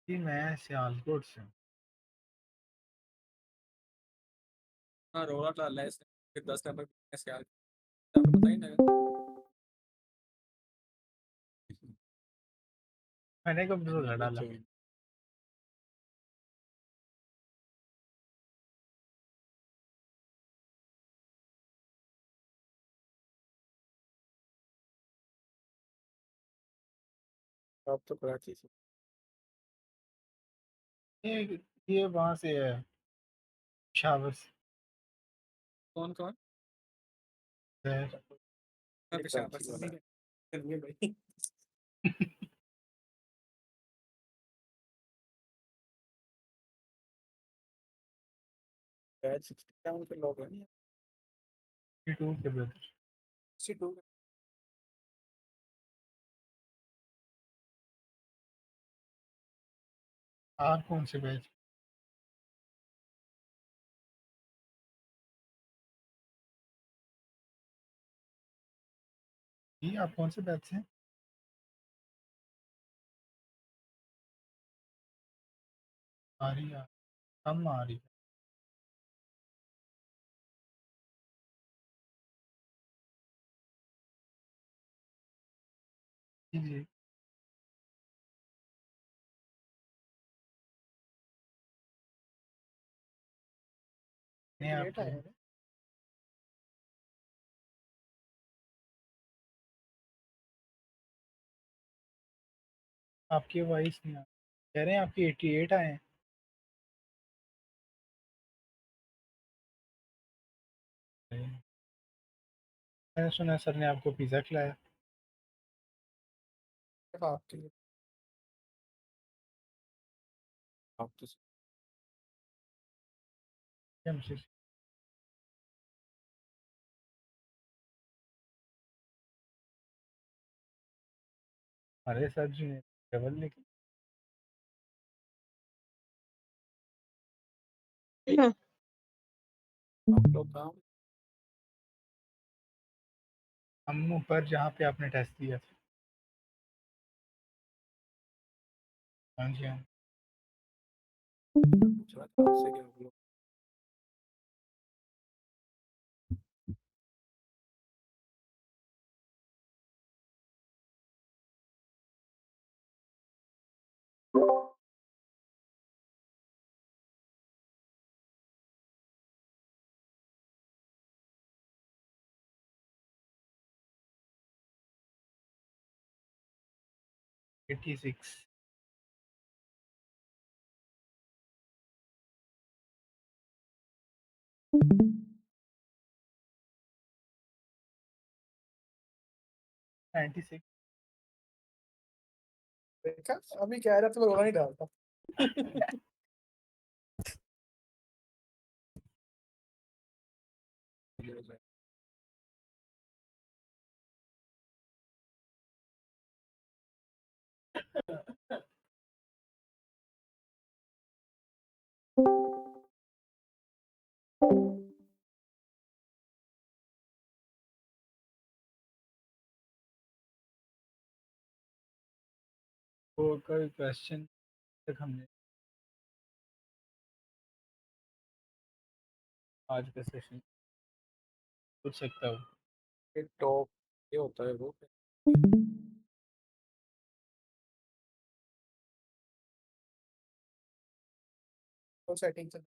जी, मैं सियालकोट से हूँ। हाँ, रोला डाला है इसने, फिर 10 नंबर ऐसे आ आपको पता ही नहीं लगा। मैंने कब रोला ये डाला? जो आप तो कराची से ये वहाँ से है, पेशावर कौन कौन से। मैं पेशावर से नहीं चलिए भाई। बैच 67 के लोग हैं 2 के ब्रदर। 62 आप कौन से बैच? जी, आप कौन से बैच से हैं? आ रही है, कम आ रही है। जी जी। नहीं, लेट आए आपकी हैं। आपकी वॉइस नहीं आ कह रहे हैं आपकी 88 आए हैं। मैंने सुना सर ने आपको पिज़्ज़ा खिलाया। सिर्फ आपके लिए आप तो हमसे। अरे सर जी ने डबल लेके आप लोग काम हम ऊपर जहाँ पे आपने टेस्ट दिया था। हाँ जी हाँ। पूछ रहा था आपसे कि आप लोग 86। 96। देखा अभी कह रहा था मैं रोला नहीं डालता। वो कोई क्वेश्चन तक हमने आज का सेशन पूछ सकता हूँ। टॉप ये होता है वो सेटिंग से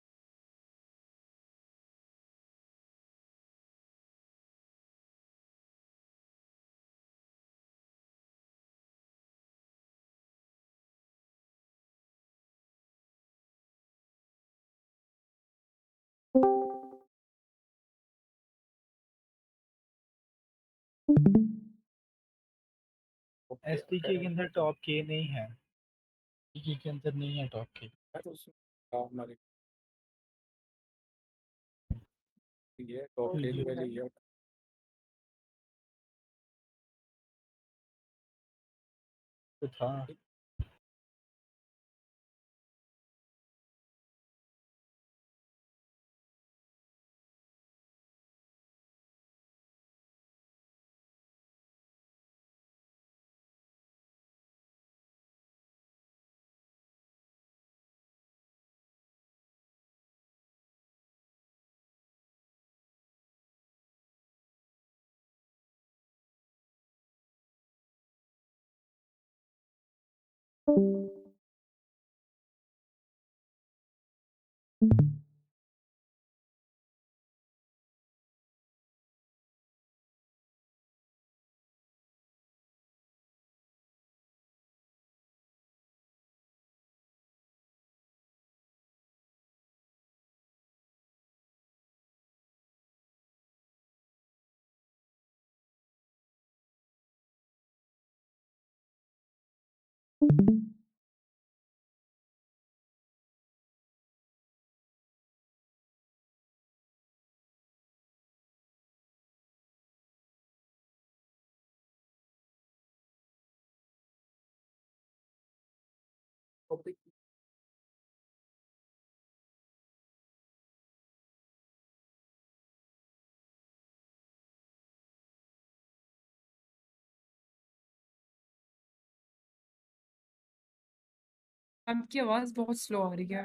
ओके एस टी के अंदर टॉप के नहीं है। के अंदर नहीं है टॉप के। तो हमारे ये टॉप जी टेन जी। के लिए तो था। टॉपिक आपकी आवाज़ बहुत स्लो आ रही है।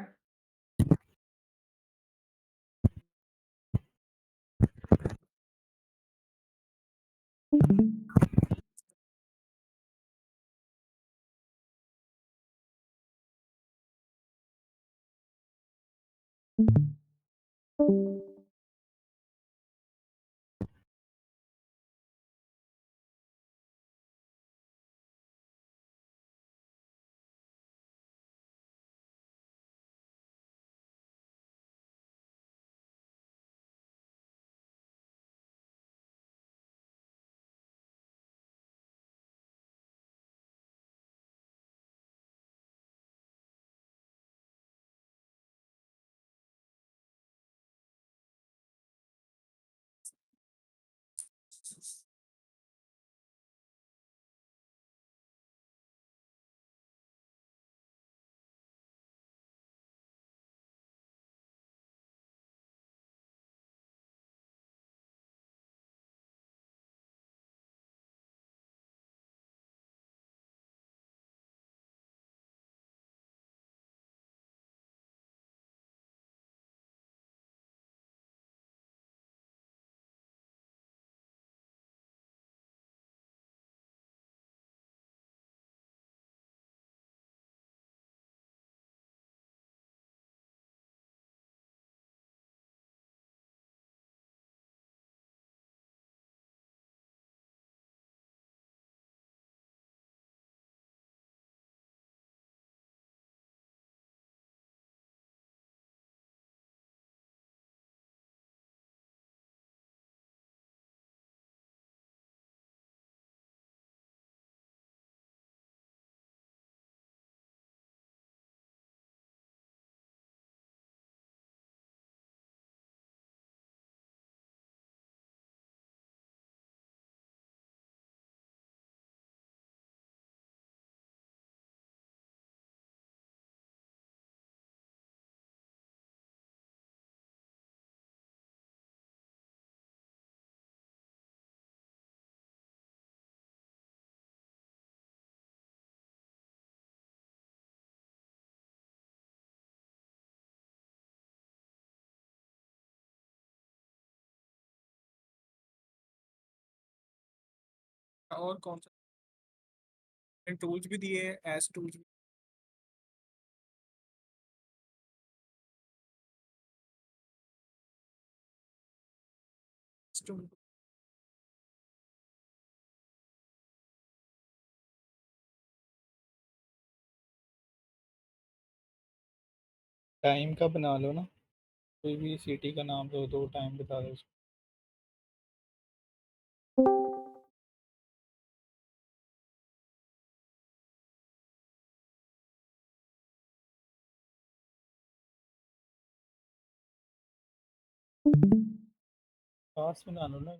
और कौन सा टूल्स भी दिए हैं, एस टूल्स भी। टाइम का बना लो ना, कोई भी सिटी का नाम दो, दो टाइम बता दो उसको। पास बना लो ना।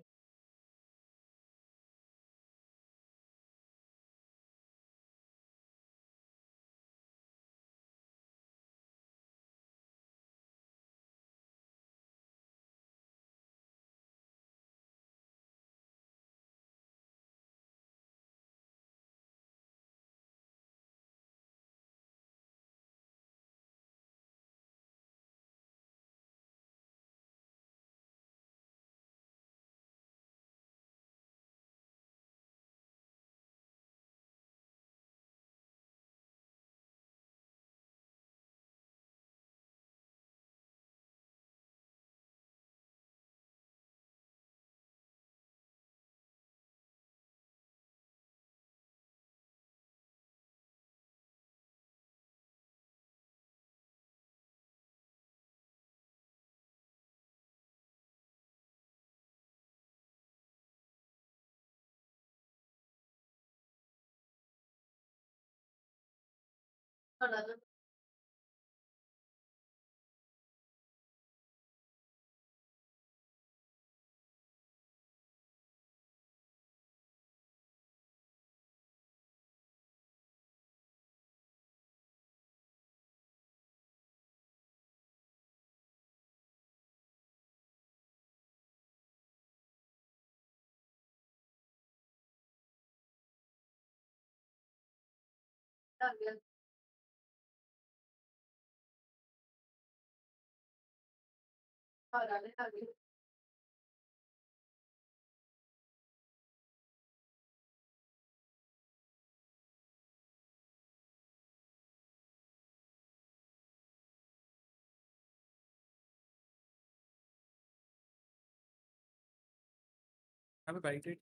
यहाँ पे वैलिडेट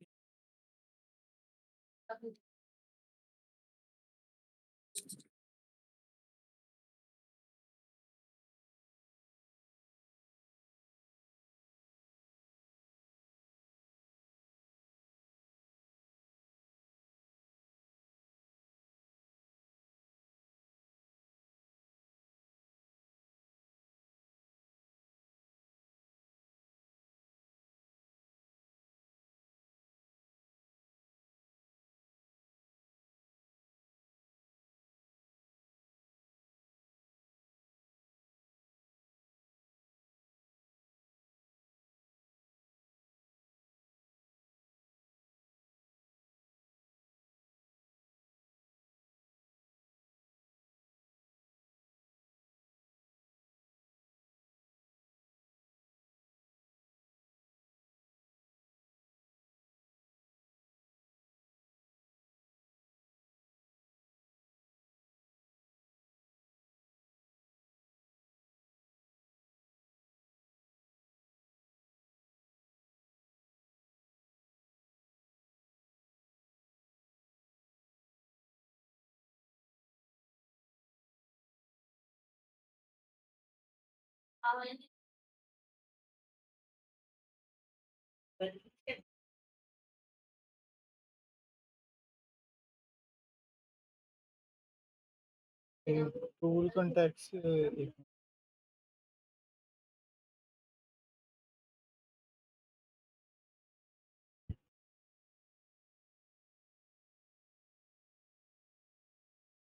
टूल कॉन्टैक्ट्स एक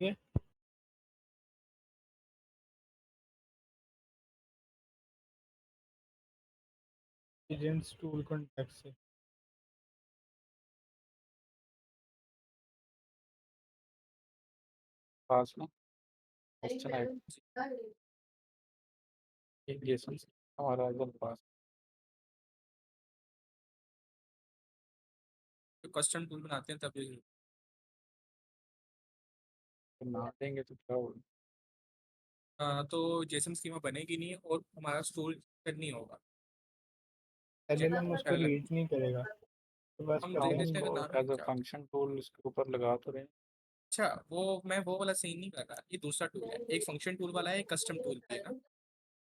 है एजेंट्स टूल कॉन्टैक्ट्स है। पास में क्वेश्चन है एक जेसन हमारा एकदम पास कस्टम टूल बनाते हैं तभी ना देंगे तो क्या होगा। तो जेसन स्कीमा बनेगी नहीं और हमारा स्टोर नहीं होगा। एलएलएम उसको रीड नहीं करेगा, तो बस हम क्या दे है देते हैं तो normal as a function tool इसके ऊपर लगा तो रहे हैं। अच्छा मैं वो वाला सही नहीं कर रहा, ये दूसरा टूल है, एक फंक्शन टूल वाला है, एक कस्टम टूल भी है ना,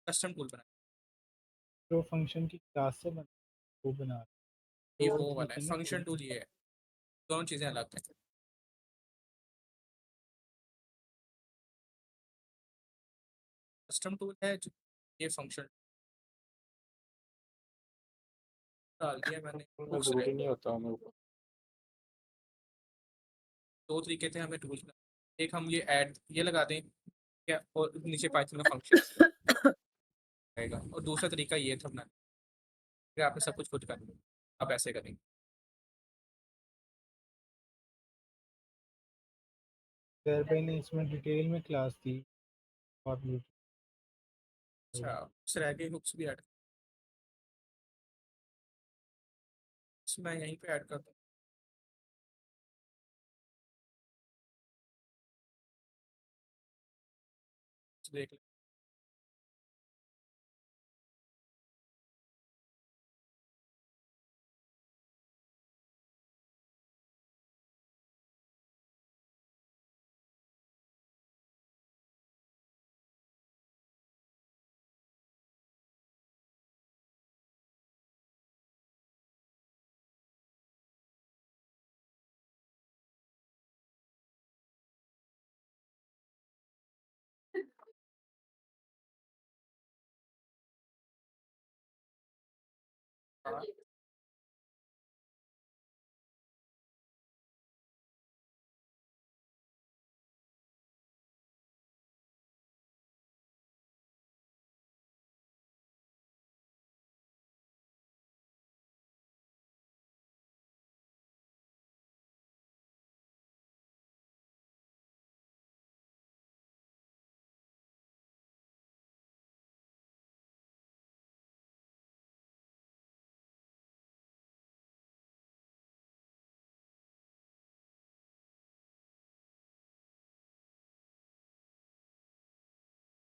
कस्टम टूल बना जो फंक्शन की क्लास से बना वो बना ये वो वो वाला है, चीज़ें ना फंक्शन टूल ये है, दोनों चीज़ें अलग हैं। कस्टम टूल है ये फंक्शन डाल दिया मैंने। में जरूरी नहीं होता हमें ऊपर दो तरीके थे हमें टूल का, एक हम ये ऐड ये लगा दें क्या और नीचे पाइथन का फंक्शन आएगा, और दूसरा तरीका ये था अपना, फिर आपने सब कुछ खुद करना, आप ऐसे करेंगे। वेरबाई ने इसमें डिटेल में क्लास दी और अच्छा उस रह गए हुक्स भी ऐड, मैं यहीं पे ऐड करता हूँ, देख लें। हाँ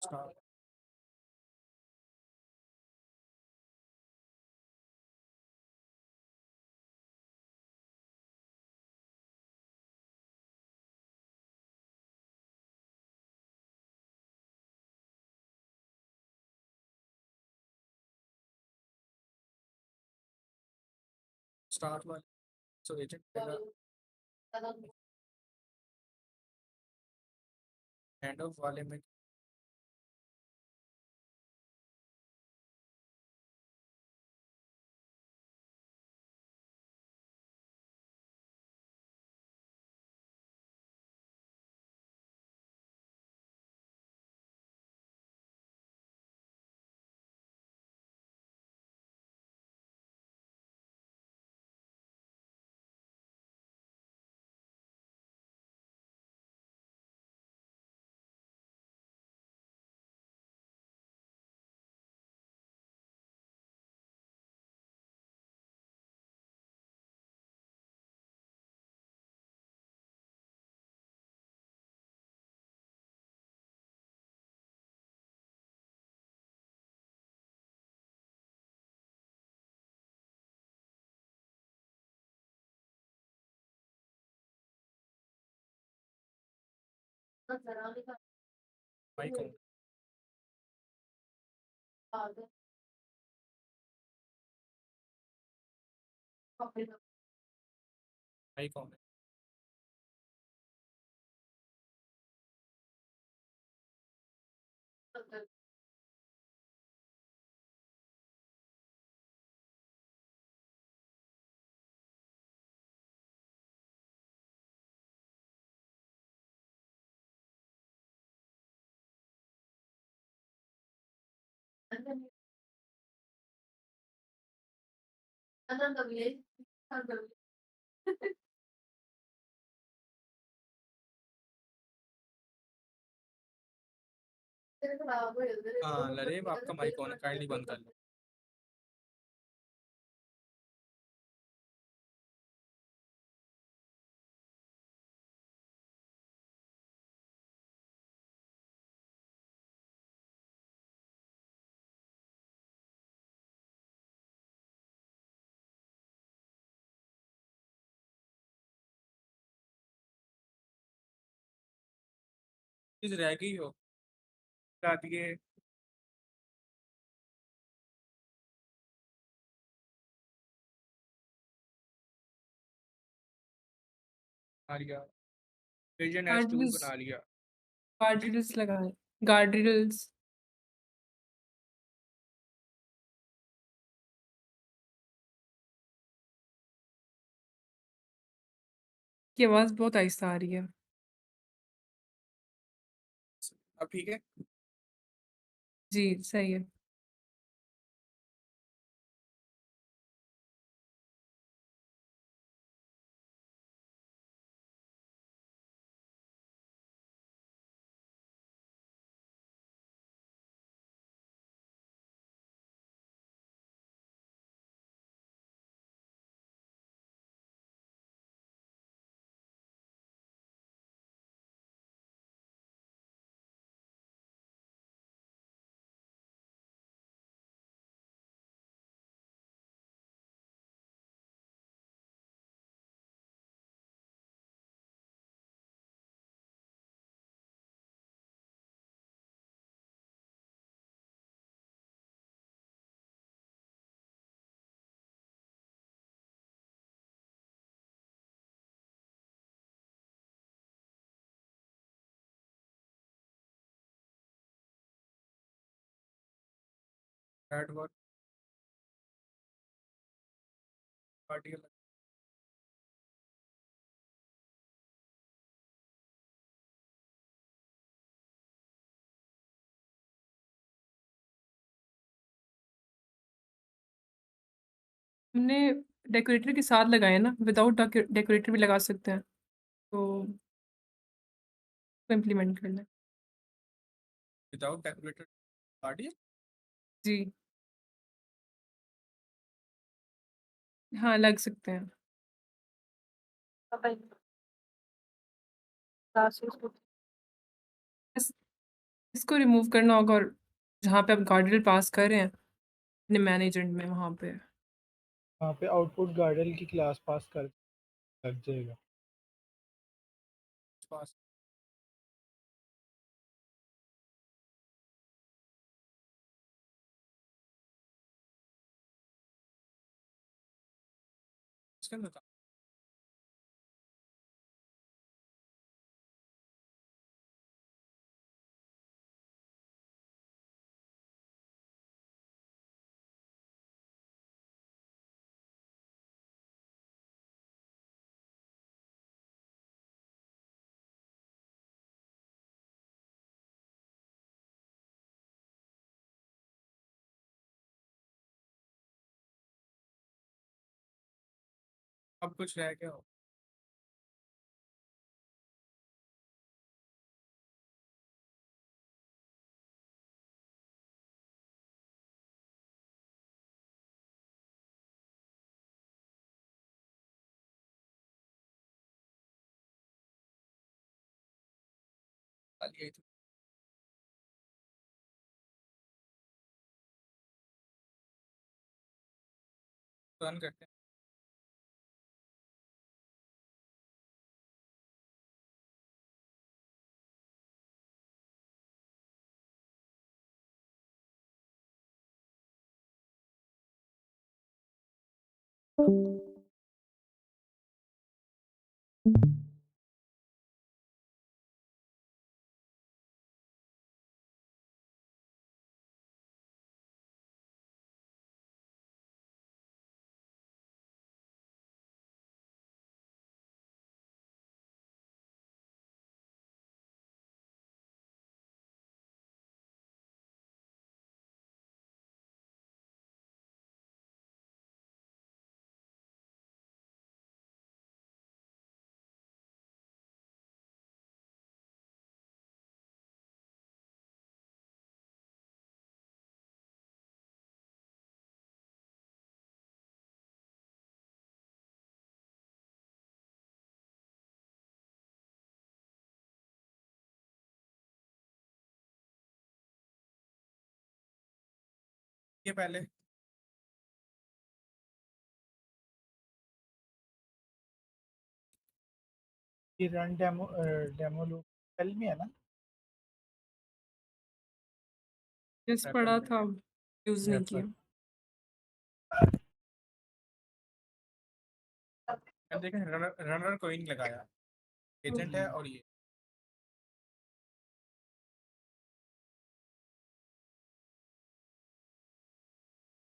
स्टार्ट स्टार्ट वाले सो एजेंट एंड ऑफ वाले में माइक ऑन माइक ऑन हाँ लरेब आपका माइक ऑन है काइंडली बंद कर लो चीज रह गई हो बता दिए आलिया एजेंट एस टूल गार्डरिल्स बना लिया गार्डरिल्स लगाए गार्डरिल्स की आवाज बहुत आहिस्ता आ रही है। अब ठीक है जी सही है। दैट वर्क पार्टिकल हमने डेकोरेटर के साथ लगाए ना, विदाउट डेकोरेटर भी लगा सकते हैं, तो इम्प्लीमेंट करना है। विदाउट डेकोरेटेड पार्टिकल जी, हाँ, लग सकते हैं। बस इसको रिमूव करना होगा और जहाँ पे आप गार्डर पास कर रहे हैं, अपने मैनेजमेंट में वहाँ पे। वहाँ पे आउटपुट गार्डल की क्लास पास कर लग जाएगा। पास इसके अंदर था अब कुछ रह गया हो खाली यही तो रन करते हैं ये पहले ये रन डेमो लूप कल में है ना? जिस Apple पड़ा में था, यूज़ नहीं Apple। किया। अब देखें रनर रनर कोई नहीं लगाया एजेंट है और ये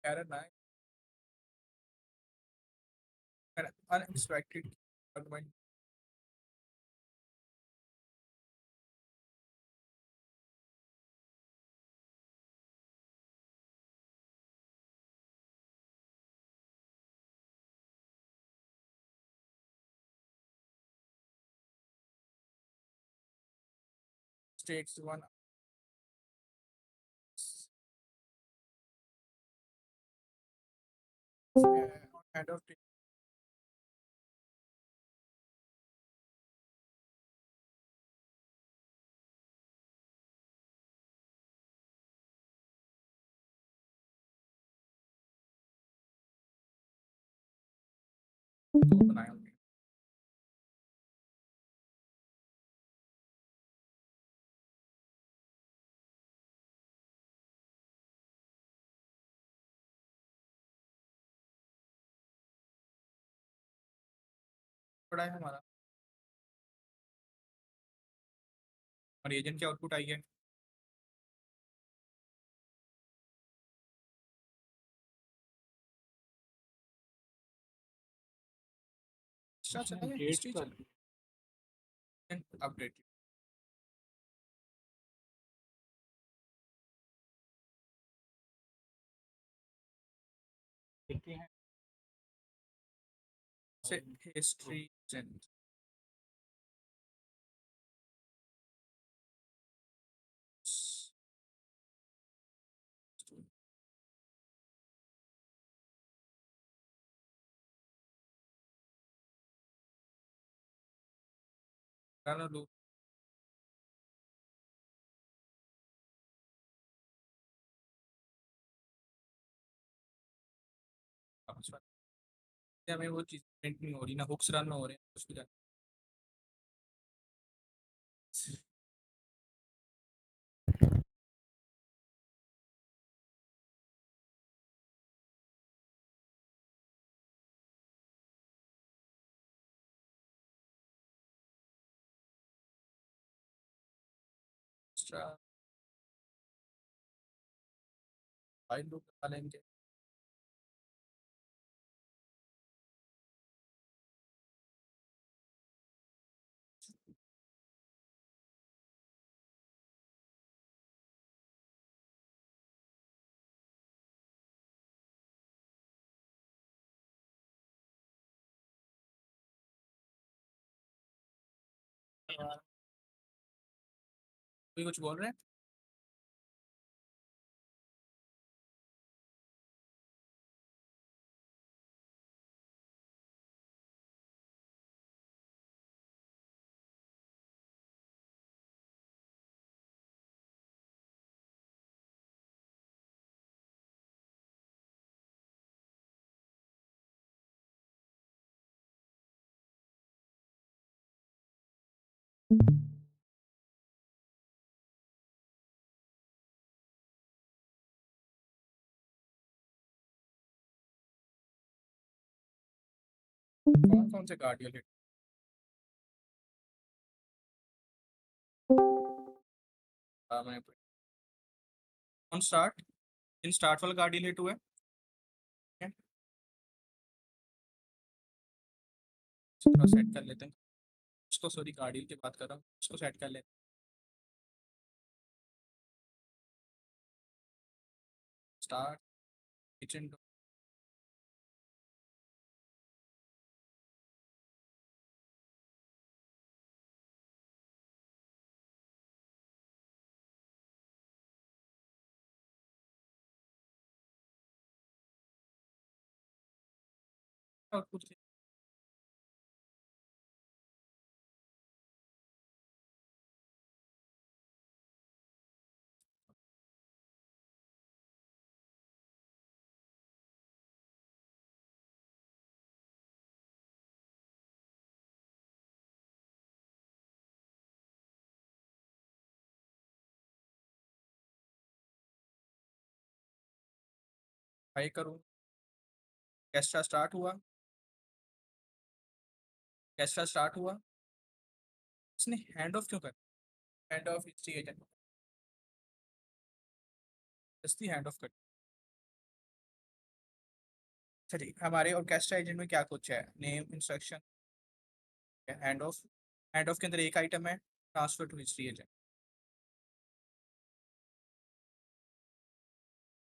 एरर ना unexpected argument states one head of बनाया हमने पड़ा है हमारा और एजेंट की आउटपुट आई है एक्स्ट्रा उसने चला या अपडेट हिस्ट्री कर चला? दिया। अपडेट देखते हैं से हिस्ट्री सेंड रन लूप वापस हमें वो चीज़ प्रिंट नहीं हो रही ना, हुक्स रन हो रहे हैं कुछ भी रन। एक्स्ट्रा फाइल लूप डालेंगे। कोई कुछ बोल रहे हैं? कौन कौन से गार्डियन हिट? मैं ऑन स्टार्ट, इन स्टार्ट वाला गार्डियन हिट हुआ है। थोड़ा सेट कर लेते हैं इसको, सॉरी गार्डियन की बात कर रहा हूँ, इसको सेट कर लेते हैं। स्टार्ट किचन आउटपुट हाई करूँ, कैस्ट्रा स्टार्ट हुआ, कैस्ट्रा स्टार्ट हुआ, इसने हैंड ऑफ क्यों कर, हैंड ऑफ हिस्ट्री एजेंट, जस्ती हैंड ऑफ कर। चलिए हमारे ऑर्केस्ट्रा एजेंट में क्या कुछ है, name instruction hand of, hand of के अंदर एक आइटम है ट्रांसफर टू हिस्ट्री एजेंट।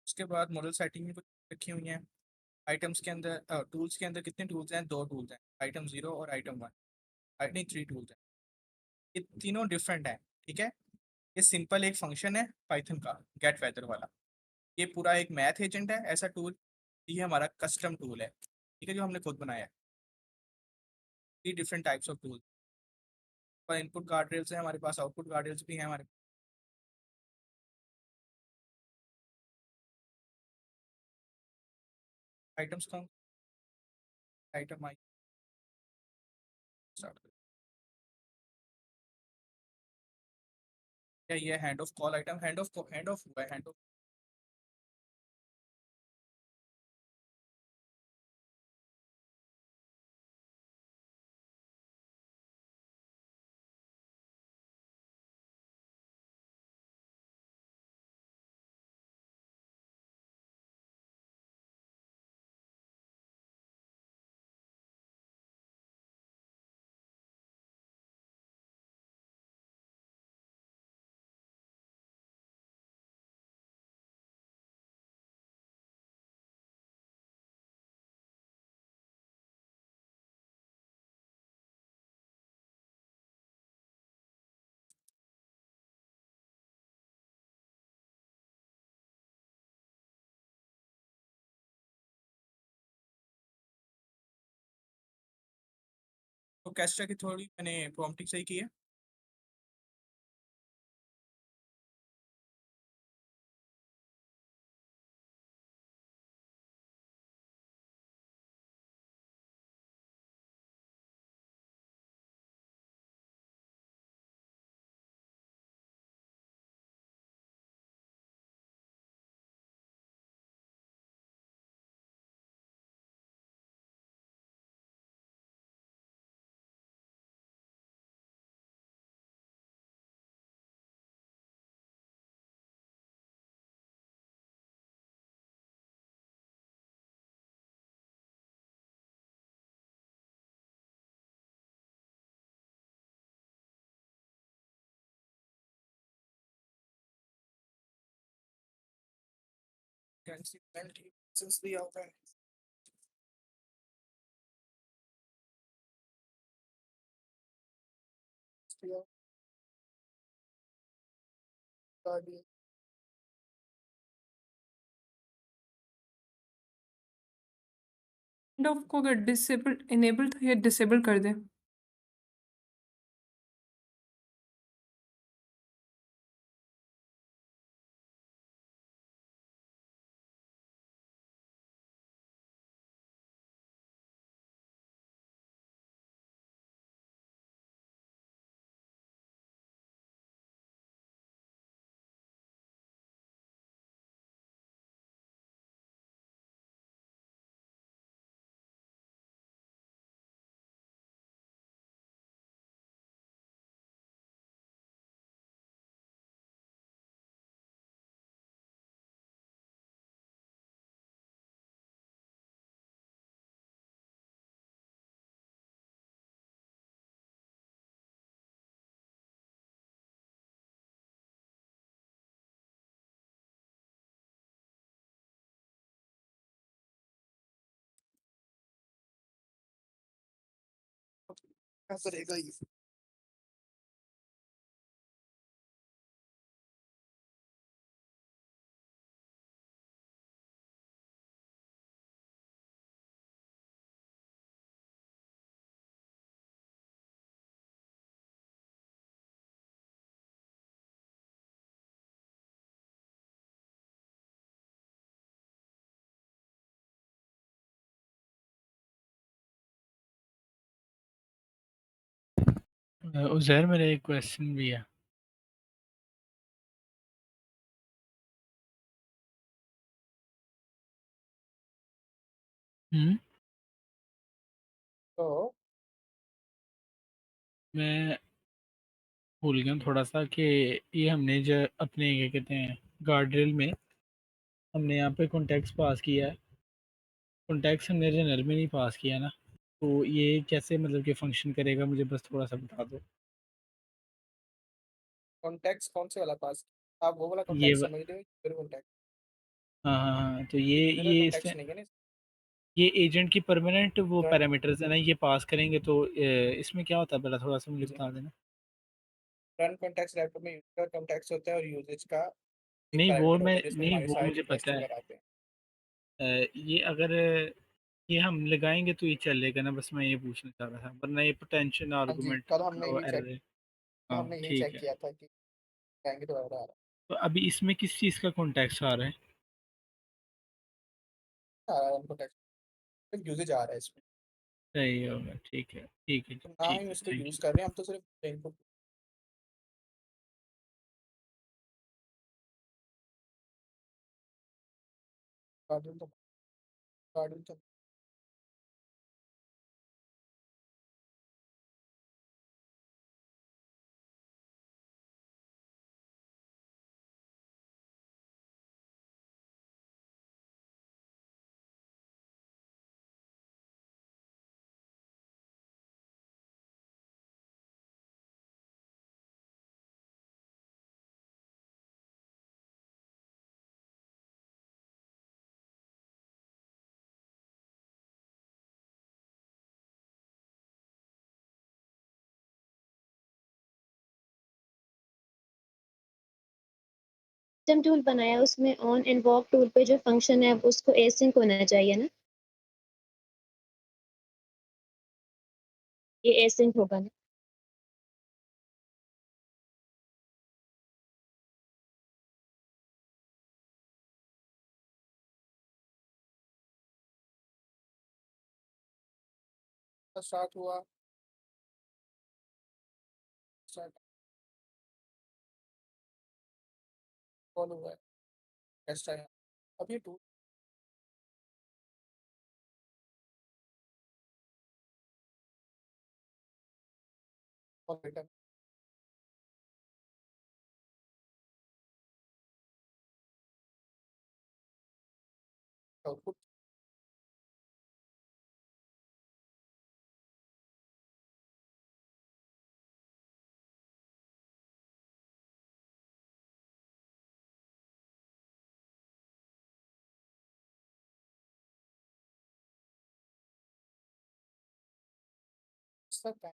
उसके बाद मॉडल सेटिंग में कुछ रखी हुई हैं आइटम्स के अंदर, टूल्स के अंदर कितने टूल्स हैं, दो टूल्स हैं, आइटम 0 और आइटम 1, नहीं 3 टूल्स हैं, ये तीनों डिफरेंट है। ठीक है, ये सिंपल एक फंक्शन है पाइथन का गेट वेदर वाला, ये पूरा एक मैथ एजेंट है ऐसा टूल, ये हमारा कस्टम टूल है, ठीक है, जो हमने खुद बनाया है। Three different types of tool, और इनपुट गार्ड रेल्स है हमारे पास, आउटपुट गार्ड रेल्स भी हैं हमारे आइटम्स का। आइटम आई स्टार्ट, क्या ये hand of call item, hand of हुआ है, हैंड ऑफ कैस्ट्रा की थोड़ी मैंने प्रॉम्प्टिंग सही की है। कैंसिल पेनल्टी सेंस दिया होता है। दिया बता दिया। हैंड ऑफ को अगर डिसेबल इनेबल था या डिसेबल कर दें। क्या करेगा ये? उज़ैर मेरा एक क्वेश्चन भी है। तो मैं भूल गया हूँ थोड़ा-सा कि ये हमने जो अपने क्या कहते हैं गार्ड रेल में हमने यहाँ पे कॉन्टेक्स्ट पास किया है। कॉन्टेक्स्ट हमने जनरल में नहीं पास किया ना, तो ये कैसे मतलब कि फ़ंक्शन करेगा मुझे बस थोड़ा-सा बता दो। कॉन्टेक्स्ट कौन से वाला पास? आप वो वाला ये कॉन्टेक्स्ट व समझ रहे हो? फिर कॉन्टेक्ट हाँ, हाँ, हाँ, तो मिरर ये इसमें कॉन्टेक्स्ट नहीं है ना? ये एजेंट की परमानेंट वो रन पैरामीटर्स है ना, ये पास करेंगे तो इसमें क्या होता है पहले थोड़ा-सा मुझे जी बता देना? रन कॉन्टेक्स्ट लैपटॉप में यूजर कॉन्टेक्स्ट होता है और यूजेज का एक नहीं वो पैरामीटर मैं होता है जिसमें नहीं हमारे वो सारे मुझे पता रिक्वेस्ट है। वगैरह आते हैं। ये अगर ये हम लगाएँगे तो ये चलेगा ना, बस मैं ये पूछना चाह रहा था, वरना ये पोटेंशियल हाँ जी, आर्गुमेंट कल हमने यही चेक एरर है। हाँ, हमने यही ठीक चेक है। किया था कि कहेंगे तो एरर आ तो अभी इसमें किस चीज़ का कॉन्टेक्स्ट आ रहा है? रहा है रन कॉन्टेक्स्ट यूजेज आ रहा है इसमें। सही होगा, ठीक है, ठीक है, तो ना ठीक ही है, उसको थैंक यूज यू। कर रहे हैं, हम तो सिर्फ इनपुट कार्डन तो सिस्टम टूल बनाया उसमें ऑन इन्वॉक टूल पे जो फंक्शन है उसको एसिंक होना चाहिए ना? ये एसिंक होगा ना। स्टार्ट हुआ, स्टार्ट कॉल हुआ है, टेस्ट आया। अब ये टूल कॉल रिटर्न आउटपुट सकता है।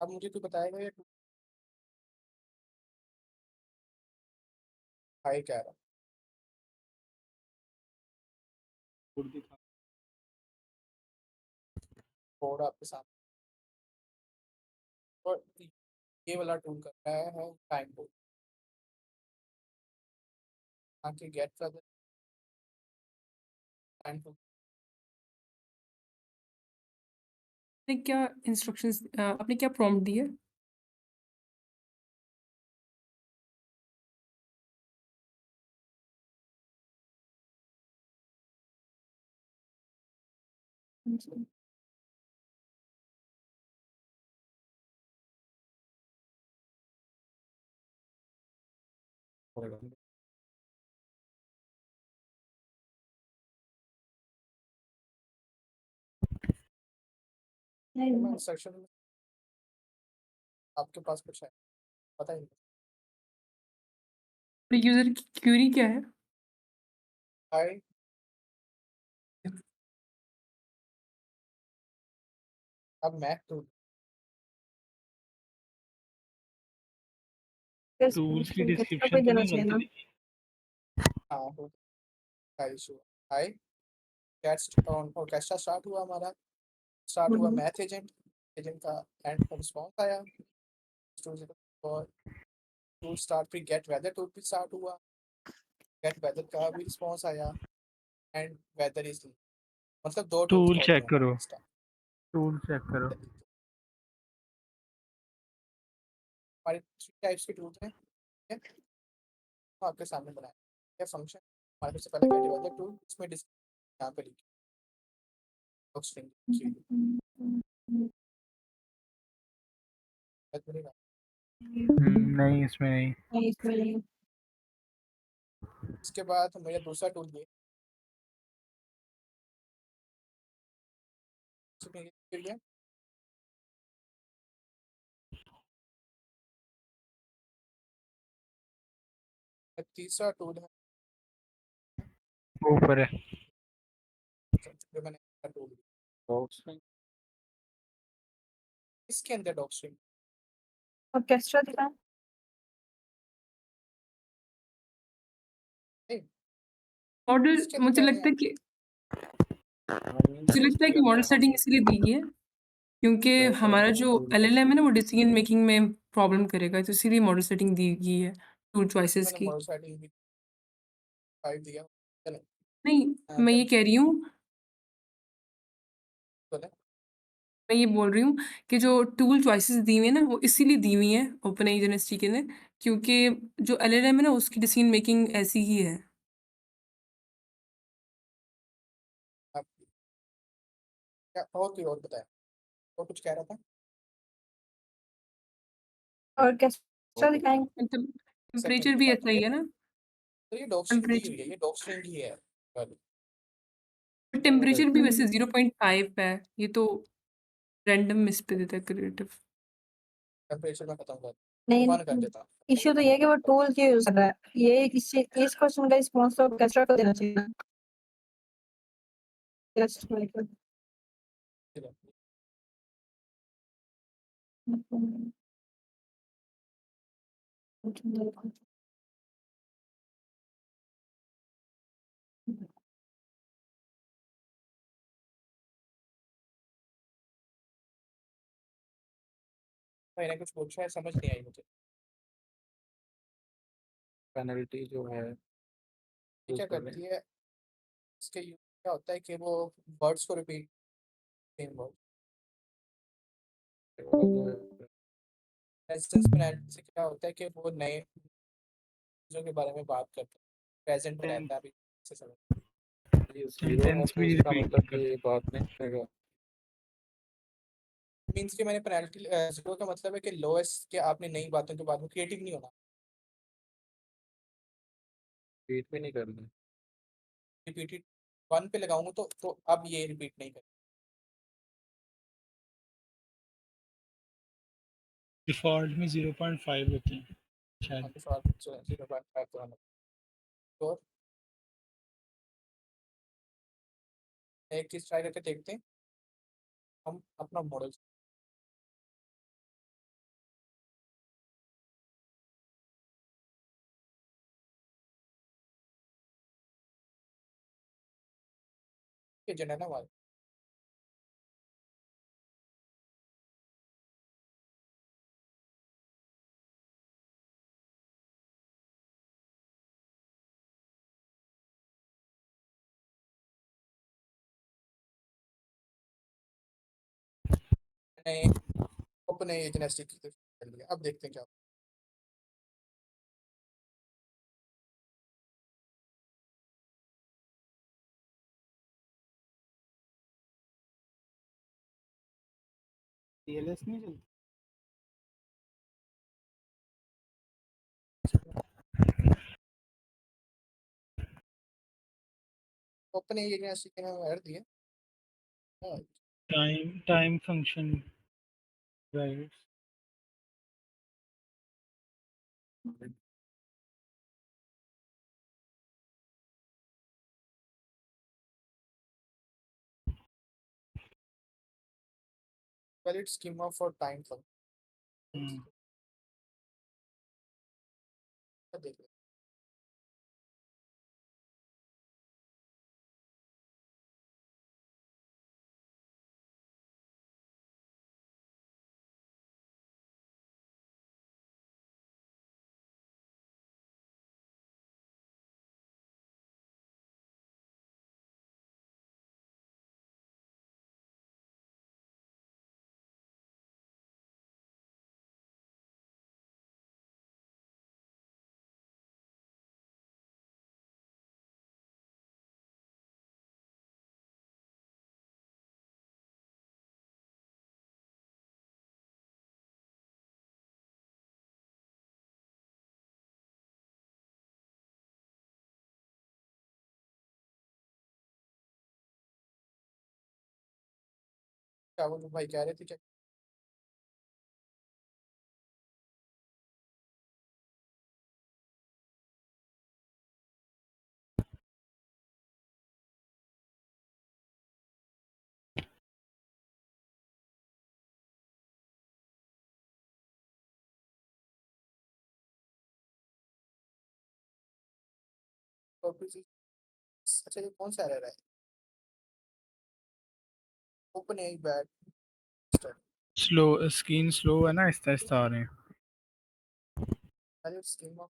अब मुझे कोई बताएगा ये टूल हाई क्या रहा कोड दिखा। कोड आपके सामने, और ये वाला टूल कर रहा है टाइम टूल, आके गेट कर टाइम टूल। आपने क्या इंस्ट्रक्शंस आपने क्या प्रॉम्प्ट दिया? अच्छा। इंस्ट्रक्शन में आपके पास कुछ है पता ही नहीं। और यूज़र की क्वेरी क्या है? हाई अब मैक टूल टूल्स की डिस्क्रिप्शन तो नहीं गलती लिखी। हाँ हो का issue high on orchestra start हुआ हमारा, स्टार्ट हुआ मैथ एजेंट, एजेंट का एंड पर रिस्पॉन्स आया और टूल स्टार्ट, फिर गेट वेदर टूल भी स्टार्ट हुआ, गेट वेदर का भी रिस्पॉन्स आया एंड वेदर इज, मतलब दो टूल्स टूल कॉल चेक हुए करो, हमारे स्टार्ट। टूल चेक करो। हमारे 3 टाइप्स के टूल्स हैं, ठीक है, तो आपके सामने बनाए क्या फंक्शन। हमारे सबसे पहले गेट वेदर टूल, इसमें यहाँ पे लिखिए नहीं इसमें नहीं। इसके बाद मेरा दूसरा टूल ये इसमें ये है, तीसरा टूल है ऊपर है। जो मैंने टूल डॉक्स इसके अंदर डॉक्स्ट्रिंग ऑर्केस्ट्रा दिखा। मॉडल इसके अंदर मुझे क्या लगता है है कि मॉडल सेटिंग इसलिए दी गई है क्योंकि हमारा जो एलएलएम है ना वो डिसीजन मेकिंग में प्रॉब्लम करेगा, तो इसीलिए मॉडल सेटिंग दी गई है टूल चॉइसेस मैंने की। मॉडल सेटिंग भी 5 दिया। चलो नहीं, मैं ये कह रही हूँ, बोले मैं ये बोल रही हूँ कि जो टूल चॉइसेस दी हुई है ना वो इसीलिए दी हुई है ओपन एआई यूनिवर्सिटी के ने, क्योंकि जो एलएलएम है ना उसकी डिसीजन मेकिंग ऐसी ही है। आप क्या और कोई और बताया और कुछ कह रहा था ऑर्केस्ट्रा दिखाएंगे मतलब टेम्परेचर भी ऐसा ही है ना। तो ये डॉक्स्ट्रिंग दी हुई है, ये डॉक्स्ट्रिंग ही है। टेम्परेचर भी वैसे 0.5 पे है, ये तो रैंडम मिस पे देता है क्रिएटिव। टेम्परेचर में खत्म कर नहीं वन कर देता इश्यू तो ये है कि वो टूल क्यों यूज कर रहा है, ये इस क्वेश्चन का रिस्पॉन्स तो कैस्ट्रा को देना चाहिए ना। Just like that. मैंने कुछ पूछा है, समझ नहीं आई मुझे। पेनल्टी जो है ये क्या use कर रहे करती है, इसके यूज क्या होता है कि वो वर्ड्स को रिपीट, सेम वर्ड हैं। वो जो है प्रेजेंस में से क्या होता है कि वो नए चीज़ों के बारे में बात करते हैं, प्रेजेंट में रहता है अभी से समझ। ये जीरो है सेंटेंस तो भी इसका रिपीट मतलब नहीं ये बात नहीं करेगा। मीन्स कि मैंने पेनल्टी जीरो का मतलब है कि लोएस्ट के आपने नई बातों के बाद में क्रिएटिव नहीं होना, रिपीट भी नहीं करना। रिपीटेड वन पे लगाऊंगा तो अब ये रिपीट नहीं कर डिफॉल्ट में 0.5 होते हैं शायद। 0.5 तो आना। तो एक चीज ट्राई करके देखते हैं, हम अपना मॉडल के जनरल वाले ने अपने जिम्नास्टिक की कर लिया। अब देखते हैं क्या TLS नहीं चलता। अपने जिम्नास्टिक के नाम ऐड दिए। हाँ, time function drivers. valid schema for time function देख लेते क्या वो जो भाई कह रहे थे क्या तो अच्छा ये कौन सा एरर है, open a bad slow screen slow है ना, आहिस्ता आहिस्ता आ रहे हैं। valid schema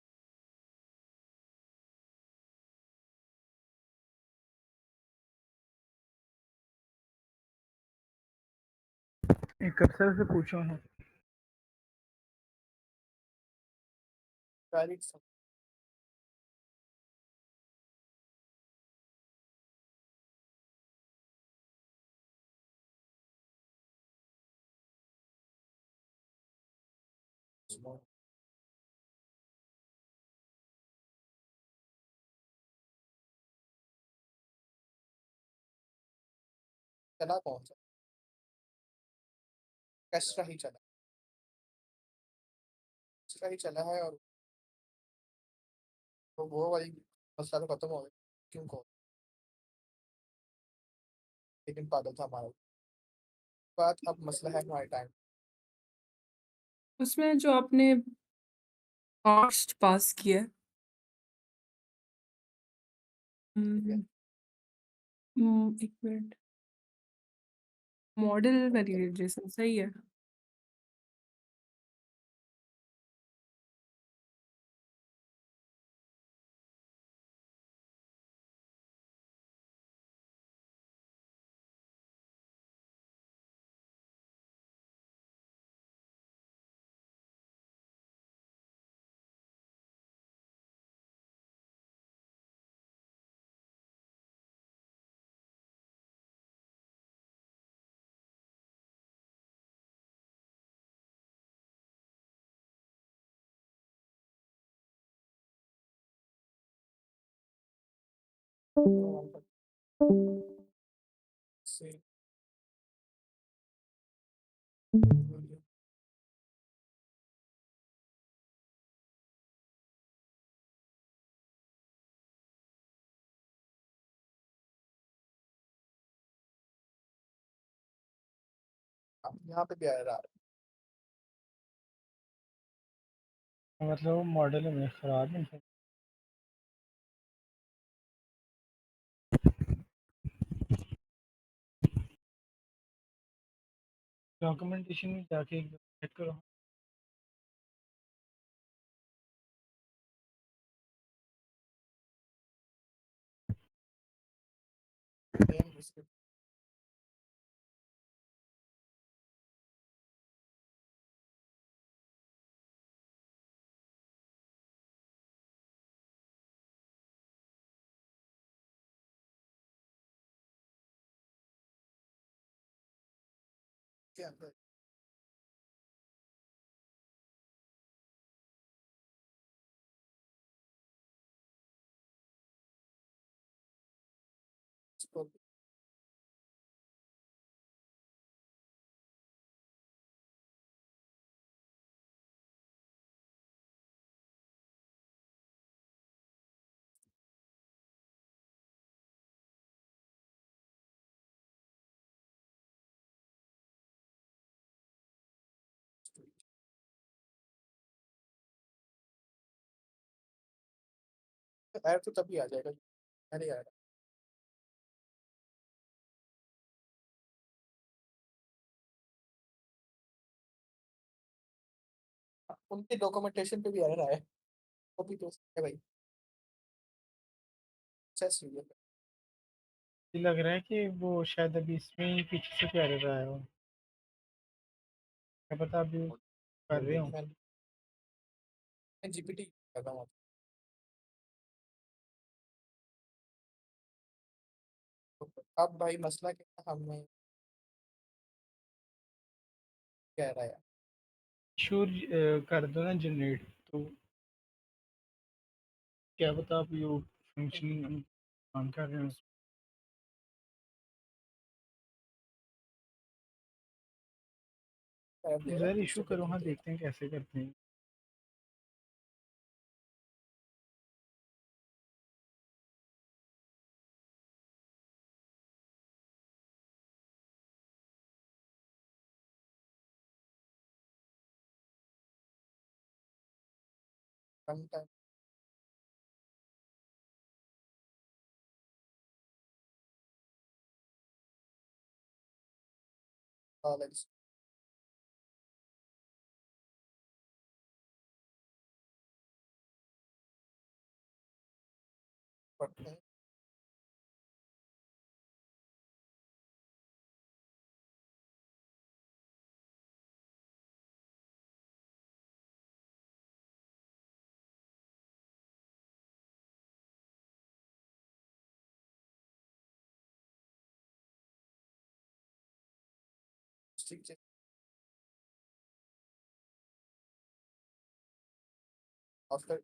एक अफसर से पूछो है। valid schema चला कौन सा? कैस्ट्रा ही चला, कैस्ट्रा ही चला है। और वो वाली मसला तो खत्म हो गया, क्यों कौन, लेकिन पागल था हमारा बात। अब मसला है हमारे टाइम। उसमें जो आपने कॉस्ट पास किया है, एक मिनट, मॉडल वैलिडेशन सही है। से अब यहाँ पे भी आ रहा है। मतलब मॉडल हमें ख़राब है। डॉक्यूमेंटेशन में जाके एक चेक करो। Name उसके के अंदर इसको ऐड तो तभी आ जाएगा, अरे यार उनके डॉक्यूमेंटेशन पे भी एरर आया है, वो भी तो है भाई। चेस वीडियो ये लग रहा है कि वो शायद अभी इसमें ही पीछे से क्या रहा है। वो क्या पता अभी कर रहे हो। मैं जीपीटी कर रहा हूँ। अब भाई मसला क्या है, हमें कह रहा है श्योर कर दो ना जनरेट, तो क्या पता आप ये फंक्शन काम कर रहे हो। ऐड दे रहा है ज़रा इशू दूसरे करो, हाँ तरीके का। देखते हैं कैसे करते हैं। कम टाइम कॉलेज पढ़ते हैं। ठीक है, आफ्टर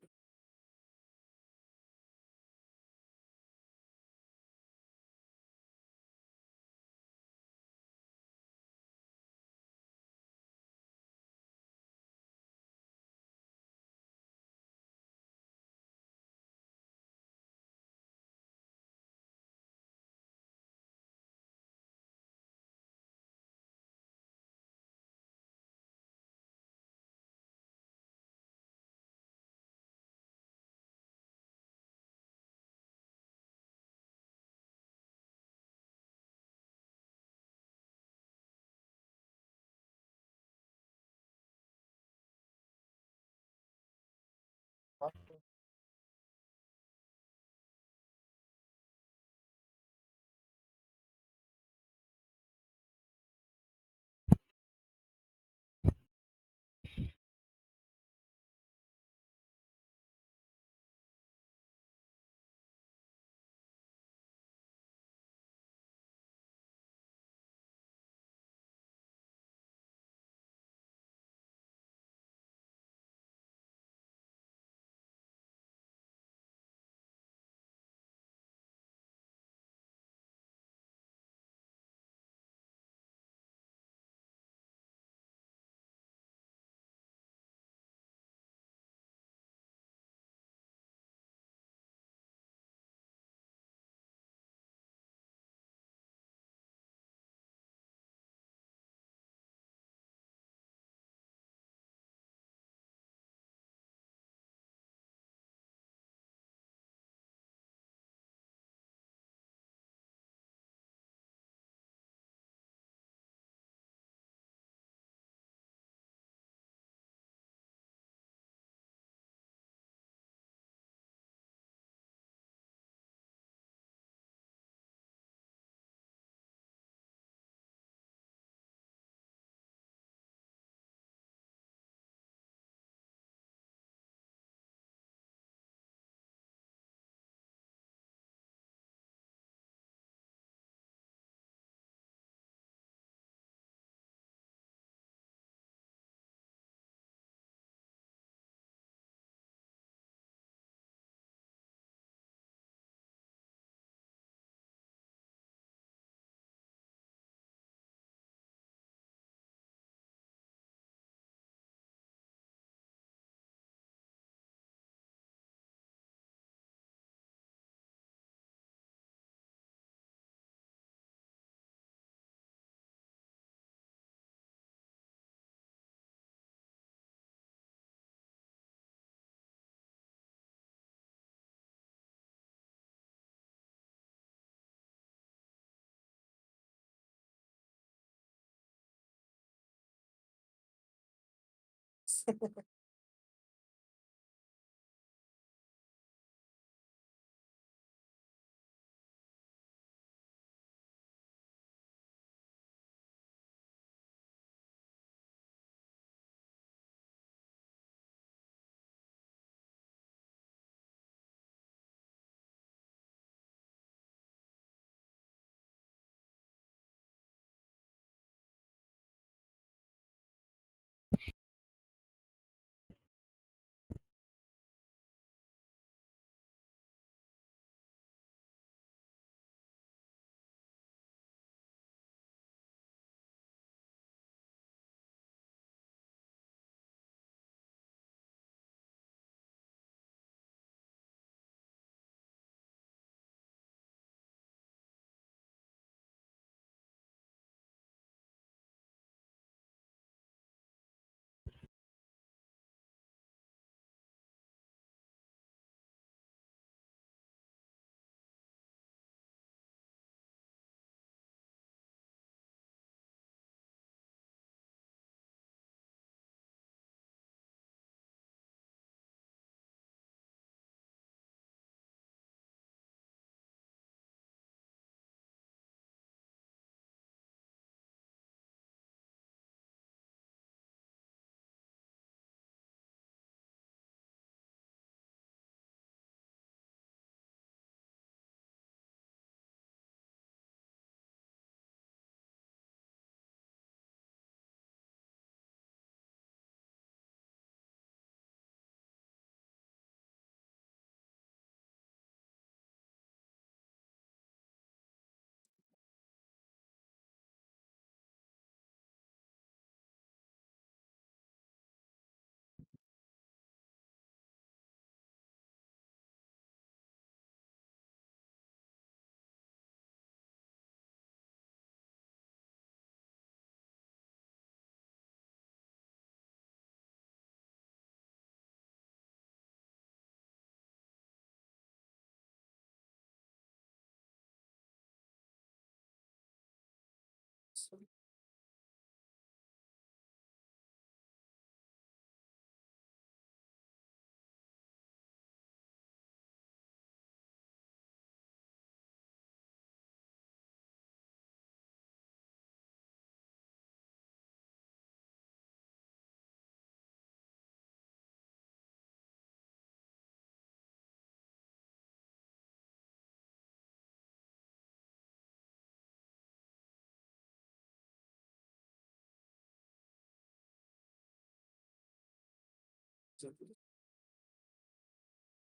ज़रूर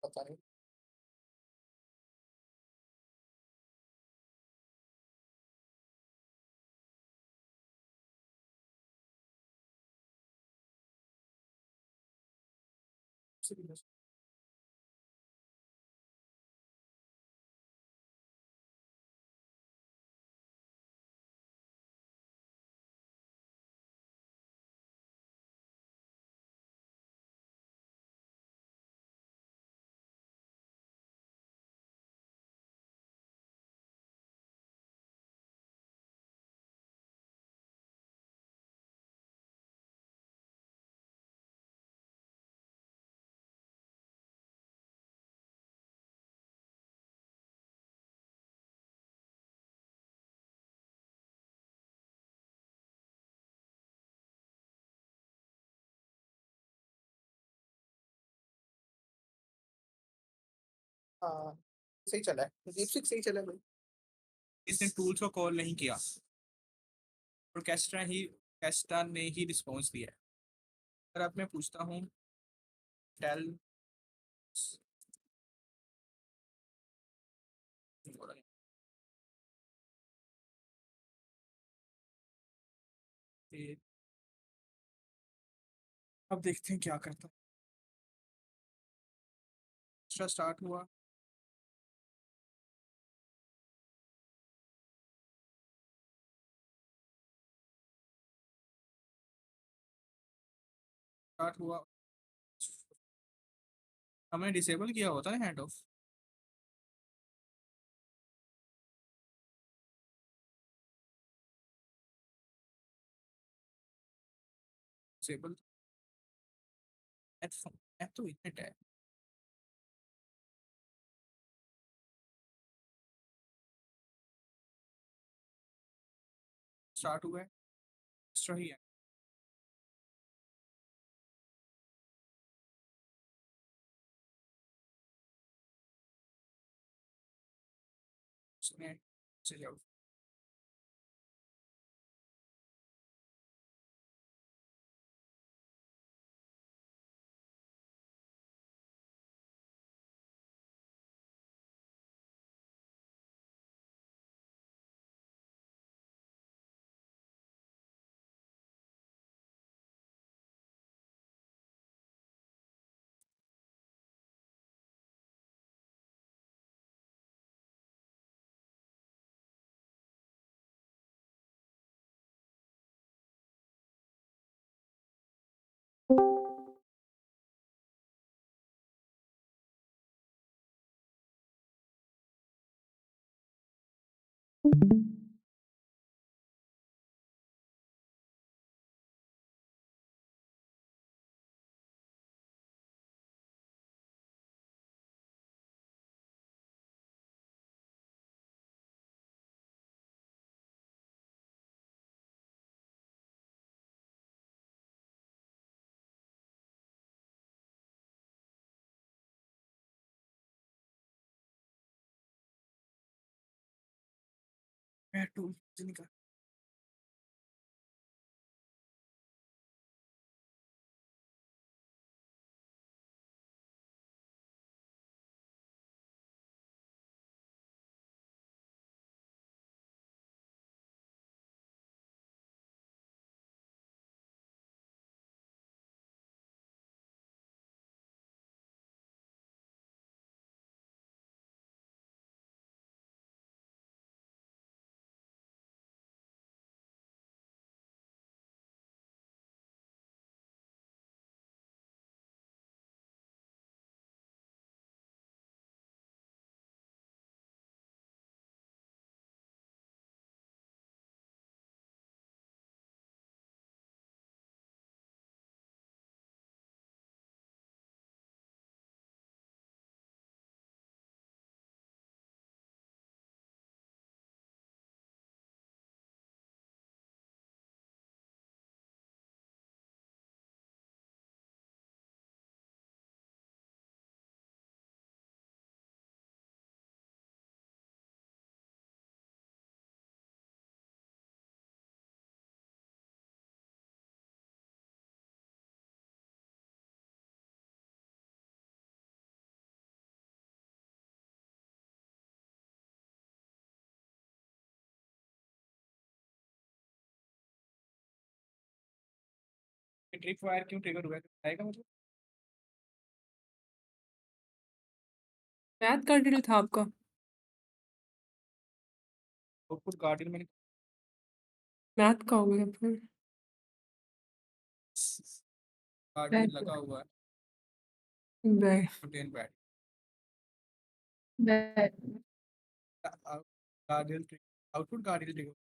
पता नहीं। हाँ, सही चला है, डीपसीक सही चला है भाई। इसने टूल्स को कॉल नहीं किया और कैस्ट्रा ने ही रिस्पॉन्स दिया है। अगर अब मैं पूछता हूँ टेल अब देखते हैं क्या करता है। दूसरा स्टार्ट हुआ, हमने डिसेबल किया होता है हैंड ऑफ। डिसेबल एफ तो इनमेट है। स्टार्ट हुआ है, एक्स्ट्रा ही है। उसने चले जाओ। मैं टूल निकाल ट्रिप वायर क्यों ट्रिगर हुआ है बताएगा मुझे? मैथ का डिटेल था आपका? आउटपुट गार्डियन मैंने मैथ का हो गया फिर। गार्डियन लगा हुआ है bad. contain bad Bad. Guardian output guardian trigger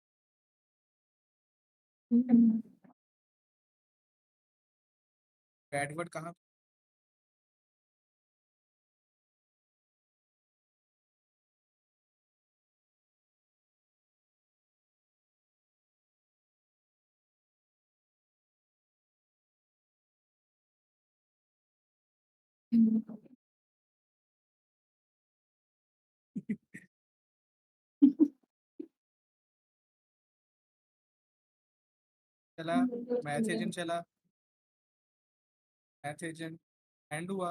bad word कहाँ चला? मैथ एजेंट चला, मैथ एजेंट एंड हुआ,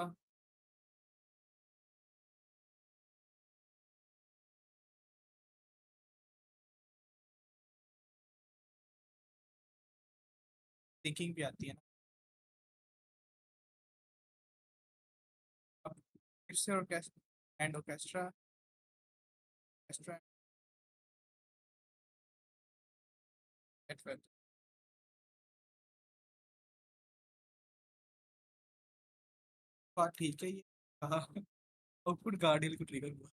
थिंकिंग भी आती है ना। अब फिर से ऑर्केस्ट्रा एंड ऑर्केस्ट्रा ऑर्केस्ट्रा बात ठीक है ये कहा आउटपुट गार्डियन को ट्रिगर हुआ।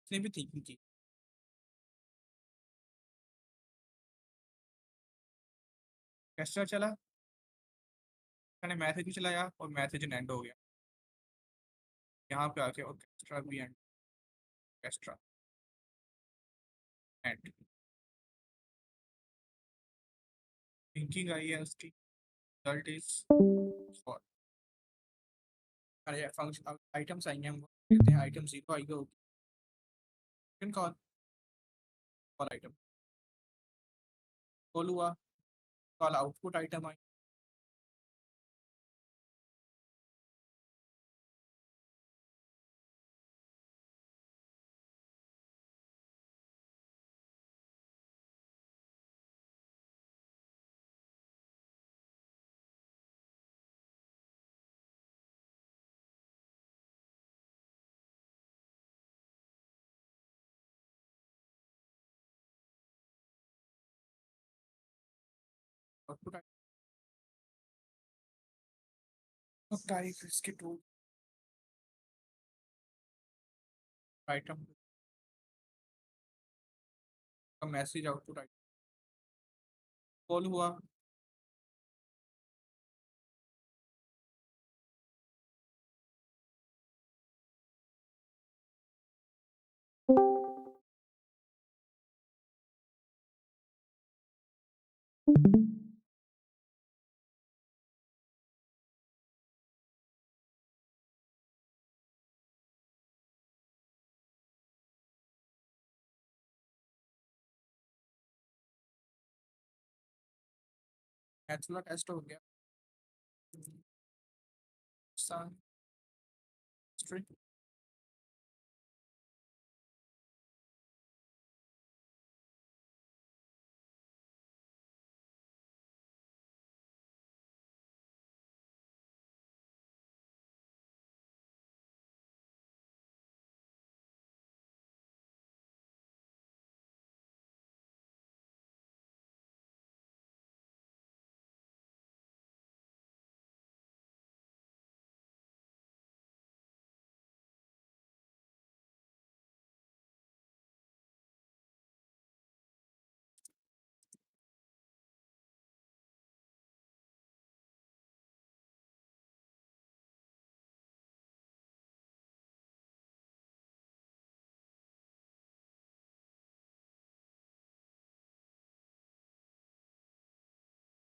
इसने भी थिंकिंग की। ऑर्केस्ट्रा चला, मैंने मैथ एजेंट चलाया और मैथ एजेंट एंड हो गया। यहाँ पे आके ऑर्केस्ट्रा भी and orchestra and thinking I है उसकी, रिजल्ट इज फॉर अरे फंक्शन आइटम्स आएंगे, हम कहते हैं आइटम 0 आएगा होगी कॉल कॉल आइटम कॉल हुआ, कॉल आउटपुट आइटम आई आउटपुट टाइप इसके टू आइटम का मैसेज आउटपुट आइटम कॉल हुआ, मैथ वाला टेस्ट हो गया। स्ट्रिंग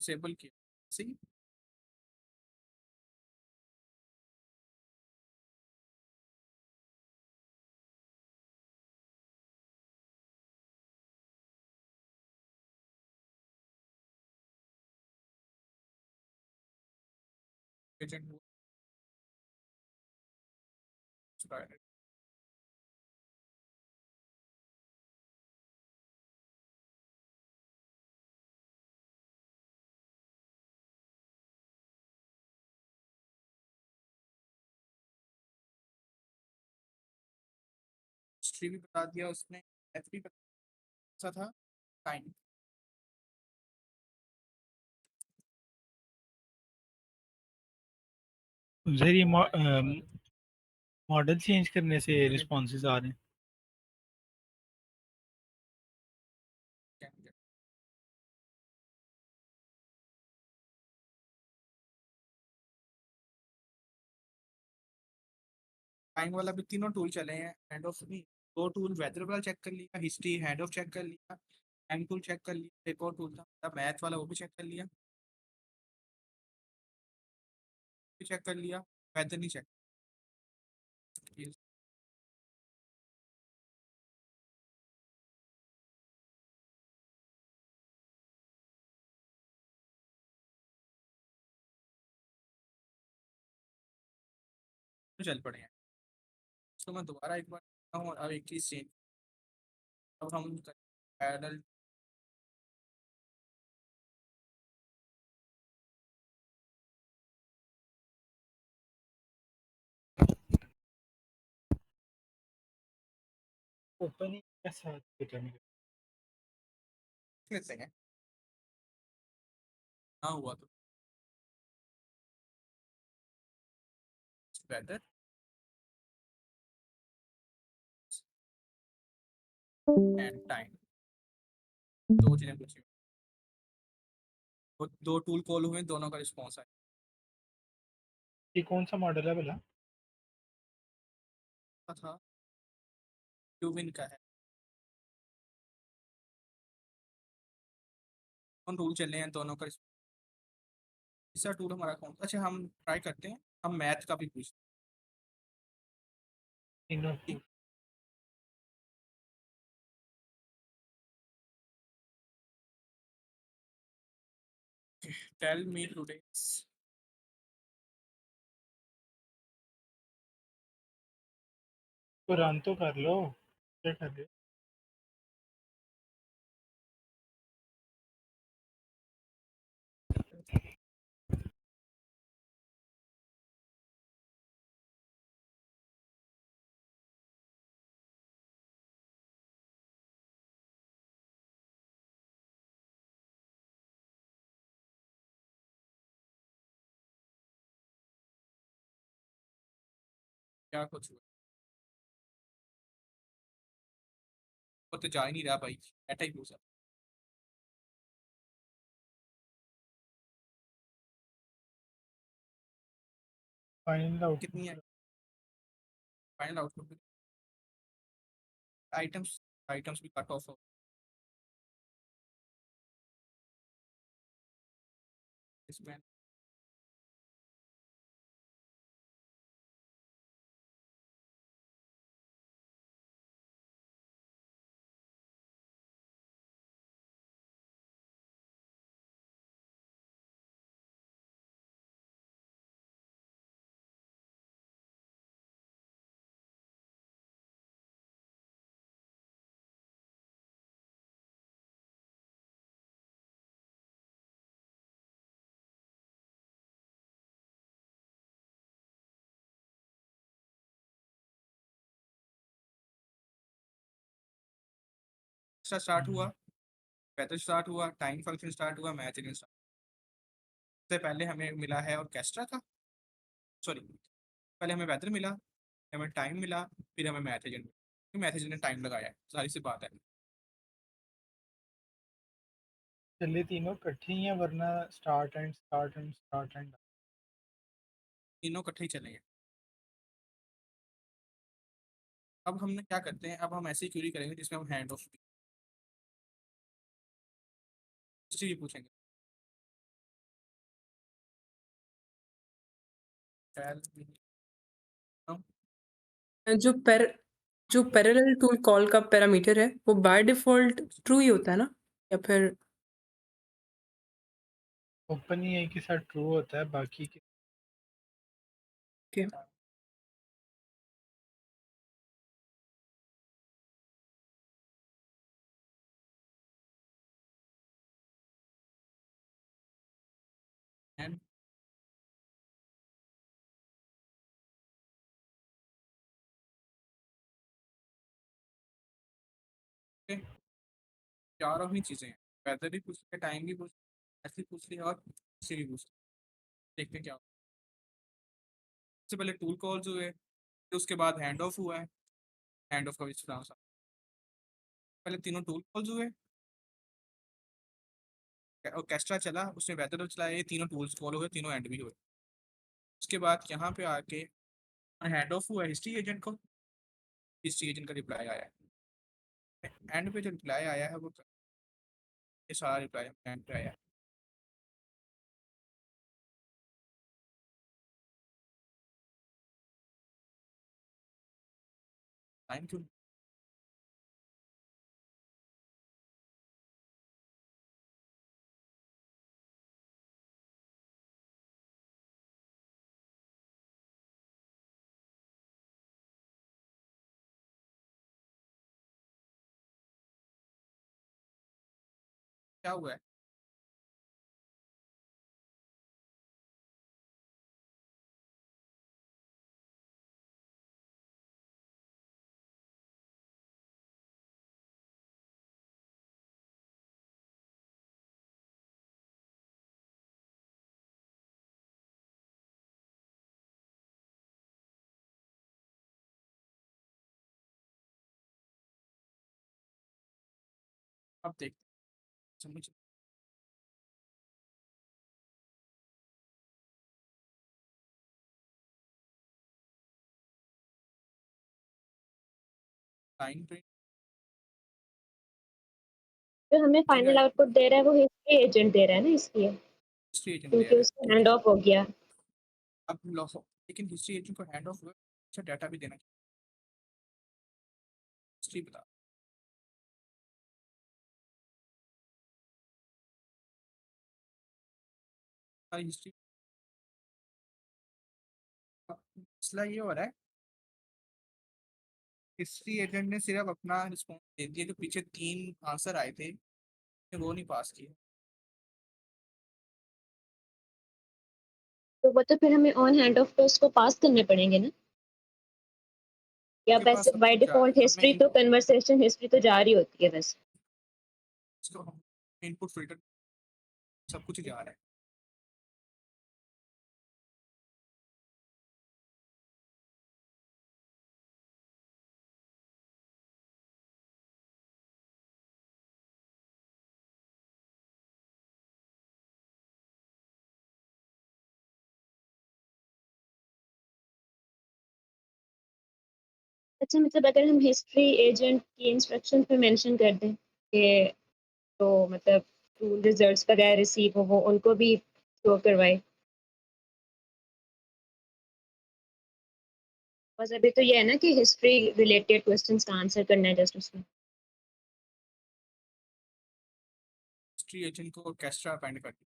डिसेबल किया सही। एजेंट वो expired। हिस्ट्री भी बता दिया उसने, एफ भी बता था, टाइम। सर ये मॉडल चेंज करने से रिस्पॉन्सेज आ रहे हैं। टाइम वाला भी तीनों टूल चले हैं, हैंड ऑफ भी। दो टूल वेदर वाला चेक कर लिया, हिस्ट्री हैंड ऑफ चेक कर लिया, टाइम टूल चेक कर लिया, एक और टूल था मैथ वाला वो भी चेक कर लिया, भी चेक कर लिया, वेदर नहीं चेक। चल पड़े हैं। तो मैं दोबारा एक बार करता हूँ, अब एक चीज़ चेंज। अब हम पैरेलल ओपन ही कैसा करने का? लेते हैं, ना हुआ तो वेदर एंड टाइम, दो चीज़ें पूछी। दो टूल कॉल हुए, दोनों का रिस्पॉन्स आया ये कौन सा मॉडल है भला? था, क्यूबिन का है। कौन टूल चले हैं, दोनों का तीसरा टूल हमारा कौन सा? अच्छा हम ट्राई करते हैं, हम मैथ का भी पूछते तीनों हैं। टेल मी टुडे तो रन तो कर लो, क्या कर रहे हो? क्या कुछ हुआ, वो तो जा ही नहीं रहा भाई, ऐसा ही पूछा। फाइनल कितनी है output final output? Items items भी कट ऑफ हो इसमें। स्टार्ट हुआ, वेदर स्टार्ट हुआ, टाइम फंक्शन स्टार्ट हुआ, मैथ स्टार्ट। सबसे पहले हमें मिला है ऑर्केस्ट्रा का, सॉरी, पहले हमें वेदर मिला, हमें टाइम मिला, फिर हमें मैथ एजेंट मिला। मैथ एजेंट ने टाइम लगाया है, सारी सी बात है। चले तीनों इकट्ठे ही हैं, वरना start and start and start and. तीनों इकट्ठे ही चलेंगे। अब हमने क्या करते हैं, अब हम ऐसी क्यूरी करेंगे जिसमें हम हैंड ऑफ भी पूछेंगे। जो पैरेलल टूल कॉल का पैरामीटर है वो बाय डिफ़ॉल्ट ट्रू ही होता है ना? या फिर ओपन ही के साथ ट्रू होता है, बाकी के ओके। एंड चारों ही चीज़ें हैं, वेदर भी पूछ लिया, टाइम भी पूछ लिया, ऐसे पूछ लिया और हिस्ट्री भी पूछ लिया। देखते हैं क्या होता है। सबसे पहले टूल कॉल्स हुए, फिर उसके बाद हैंड ऑफ हुआ है। हैंड ऑफ का भी सुना सा। पहले तीनों टूल कॉल्स हुए और कैस्ट्रा चला, उसने वेदर चलाया, ये तीनों टूल्स कॉल हुए, तीनों एंड भी हुए। उसके बाद यहाँ पे आके हैंड ऑफ हुआ हिस्ट्री एजेंट को, हिस्ट्री एजेंट का रिप्लाई आया है। एंड पे जो रिप्लाई आया है वो ये सारा रिप्लाई एंड पे आया है। टाइम क्यों क्या हुआ है? अब देखते हैं, समझ टाइम पे जो हमें चले फाइनल आए आउटपुट दे रहा है वो हिस्ट्री एजेंट दे रहा है ना, इसलिए हिस्ट्री एजेंट दे क्योंकि रहा है, उसका ठीक हैंड है। ऑफ हो गया। अब लॉस लेकिन हिस्ट्री एजेंट को हैंड ऑफ हुआ, अच्छा डाटा भी देना चाहिए। हिस्ट्री बता सारी हिस्ट्री। मसला ये हो रहा है, हिस्ट्री एजेंट ने सिर्फ अपना रिस्पॉन्स दे दिया, जो पीछे 3 आंसर आए थे वो नहीं पास किए। तो वो तो फिर हमें ऑन हैंड ऑफ पे उसको पास करने पड़ेंगे ना, या उसके पास वैसे सब बाय कुछ जा रहा डिफॉल्ट है, हिस्ट्री तो कन्वर्सेशन हिस्ट्री तो जा रही होती है वैसे। इसको हम इनपुट फिल्टर सब कुछ जा रहा है। अच्छा, मतलब अगर हम हिस्ट्री एजेंट की इंस्ट्रक्शन पे मेंशन कर दें कि तो मतलब टूल रिजल्ट्स वगैरह रिसीव हो वो उनको भी शो करवाए। बस अभी तो ये है ना कि हिस्ट्री रिलेटेड क्वेश्चंस का आंसर करना है जस्ट उसमें। हिस्ट्री एजेंट को कैस्ट्रा अपेंड कर दिया।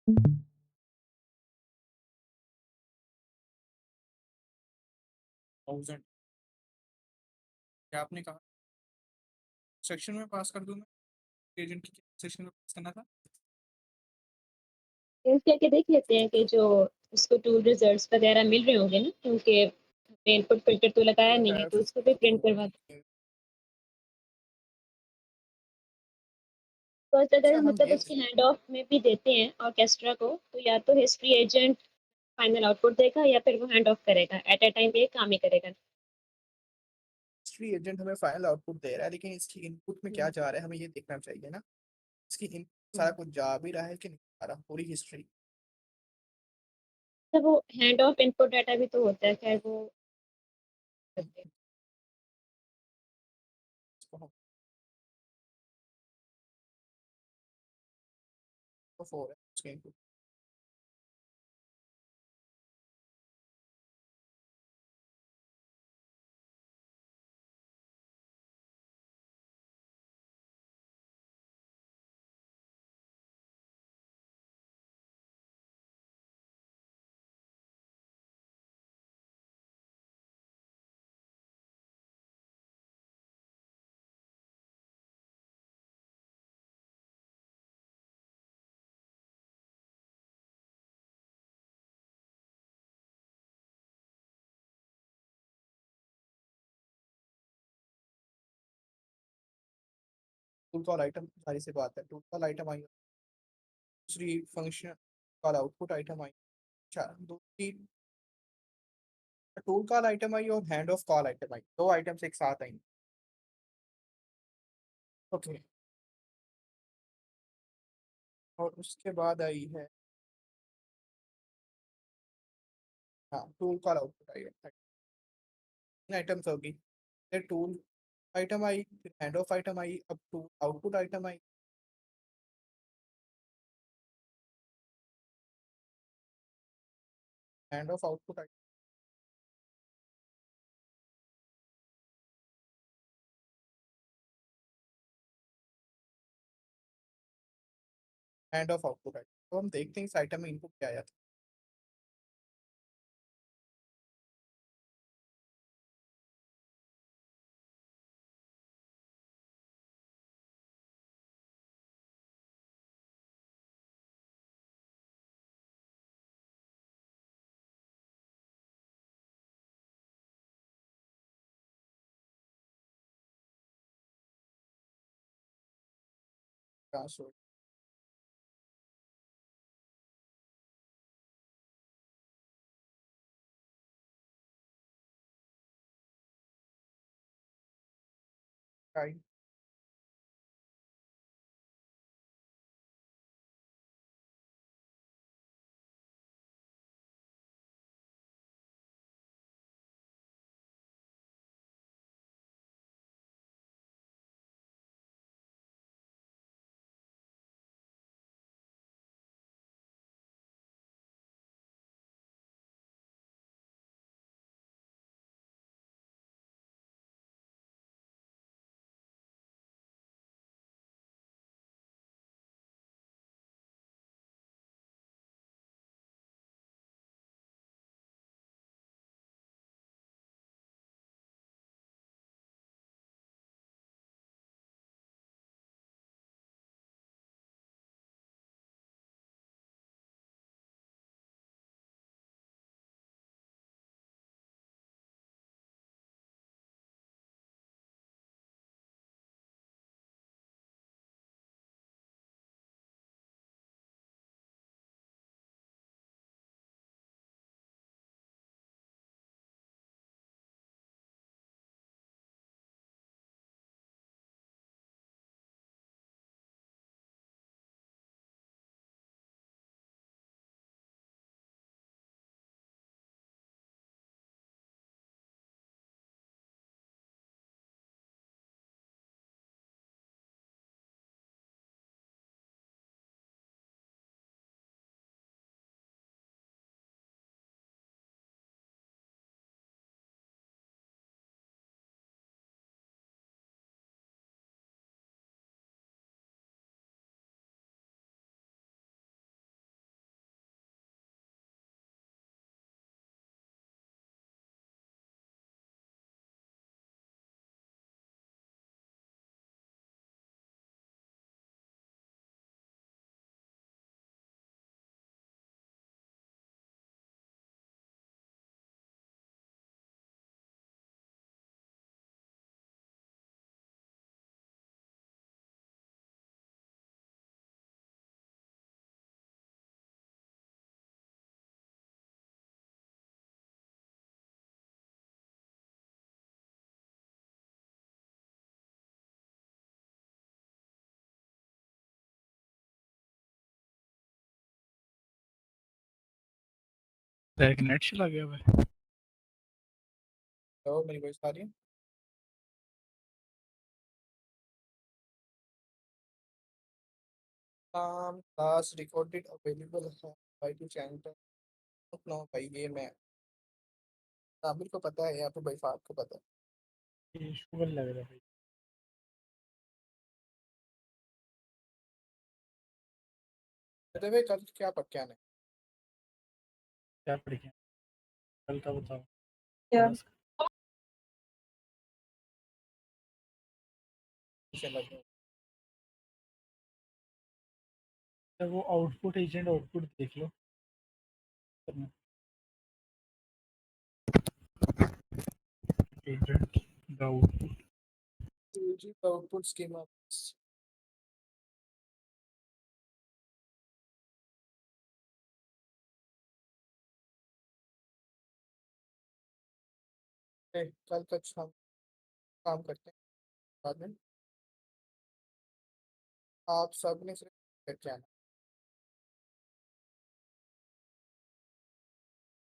1000 क्या आपने कहा सेक्शन में पास कर दूं मैं एजेंट की सेक्शन में पास करना था टेस्ट करके देख लेते हैं कि जो उसको टूल रिजल्ट्स वगैरह मिल रहे होंगे ना, क्योंकि हमने इनपुट फिल्टर तो लगाया नहीं है, तो उसको भी प्रिंट करवा दें। तो अगर अच्छा हम हम मतलब ये उसके हैंड ऑफ में भी देते हैं ऑर्केस्ट्रा को, तो या तो हिस्ट्री एजेंट फाइनल आउटपुट देगा या फिर वो हैंड ऑफ करेगा, एट अ टाइम पे एक काम ही करेगा। हिस्ट्री एजेंट हमें फाइनल आउटपुट दे रहा है लेकिन इसकी इनपुट में क्या जा रहा है हमें ये देखना चाहिए ना इसकी इनपुट सारा कुछ जा भी रहा है कि नहीं जा रहा पूरी हिस्ट्री तो वो हैंड ऑफ इनपुट डाटा भी तो होता है, खैर वो करते हैं। तो 4 है उसके इनपुट टूल कॉल आइटम सारी से बात है टूल कॉल आइटम आई दूसरी फंक्शन कॉल आउटपुट आइटम आई अच्छा दूसरी टूल कॉल आइटम आई और हैंड ऑफ कॉल आइटम आई दो आइटम्स एक साथ आई ओके और उसके बाद आई है हाँ टूल कॉल आउटपुट आई है आइटम्स होगी फिर टूल आइटम आई फिर हैंड ऑफ आइटम आई अब tool output item I hand of output I hand of output I तो हम देखते हैं इस आइटम में इनपुट क्या आया था ट्रांसफर आई बैक नेट चला गया भाई। तो मेरी वॉइस आ रही है? क्लास रिकॉर्डेड अवेलेबल है भाई टू चैनल। नो भाई ये मैं आमिर को पता है या फिर भाई फाद को पता है। ये शुगर लग रहा है भाई। कहते हुए कल क्या पढ़ के आना है? क्या पढ़ के कल का बताओ। क्या? बस ट्यूशन लगने वो आउटपुट एजेंट आउटपुट देख लो। एजेंट आउटपुट जी आउटपुट स्कीमा। कल तक हम काम करते हैं बाद में। आप सब ने सिर्फ करके आना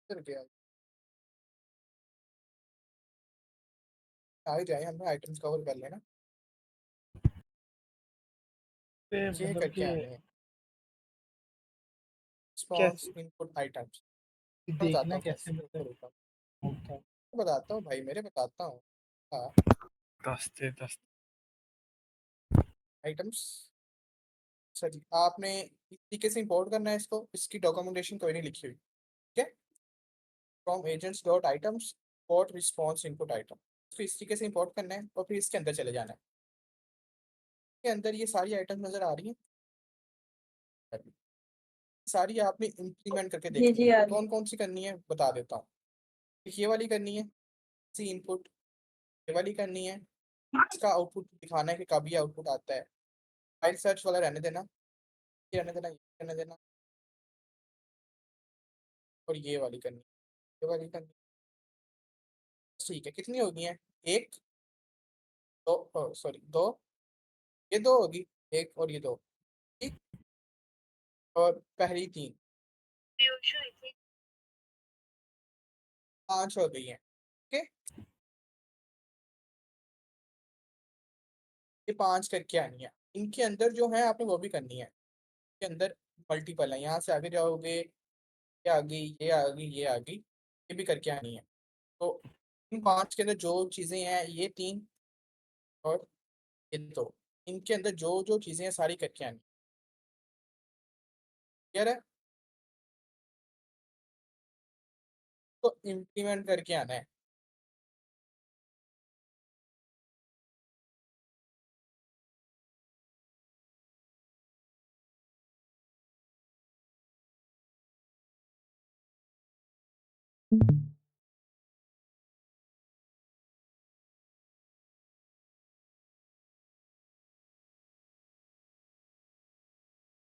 फिर क्या आ ही जाए हमने आइटम्स कवर कर लेना। ये मतलब करके कि आने हैं रिस्पॉन्स कैसे इनपुट आइटम्स। मैं बताता देखना हूँ कैसे कैसे मतलब होता है। होता है। मैं बताता हूँ भाई मेरे बताता हूँ। हाँ दस आइटम्स सर जी आपने इस तरीके से इंपोर्ट करना है इसको। इसकी डॉक्यूमेंटेशन कोई नहीं लिखी हुई ठीक है। From agents dot items import response input item. इसको इस तरीके से इंपोर्ट करना है और फिर इसके अंदर चले जाना है। इसके अंदर ये सारी आइटम नजर आ रही हैं। सारी आपने इंप्लीमेंट करके जी देखनी जी है। आ रही कौन कौन सी करनी है बता देता हूँ। ये वाली करनी है सी इनपुट। ये वाली करनी है इसका आउटपुट दिखाना है कि कब ये आउटपुट आता है। फाइल सर्च वाला रहने देना। ये रहने देना ये रहने देना। और ये वाली करनी है ये वाली करनी है। ठीक है कितनी होगी हैं? एक दो सॉरी दो। ये दो होगी एक और ये दो ठीक। और पहली तीन पांच हो गई हैं ओके। ये पांच करके आनी है। इनके अंदर जो है आपने वो भी करनी है। इसके अंदर मल्टीपल है यहाँ से आगे जाओगे ये आ गई ये आ गई ये आ गई ये भी करके आनी है। तो इन पांच के अंदर जो चीजें हैं ये तीन और ये दो। इनके अंदर जो जो चीजें हैं सारी करके आनी क्लियर है। तो इम्प्लीमेंट करके आना है।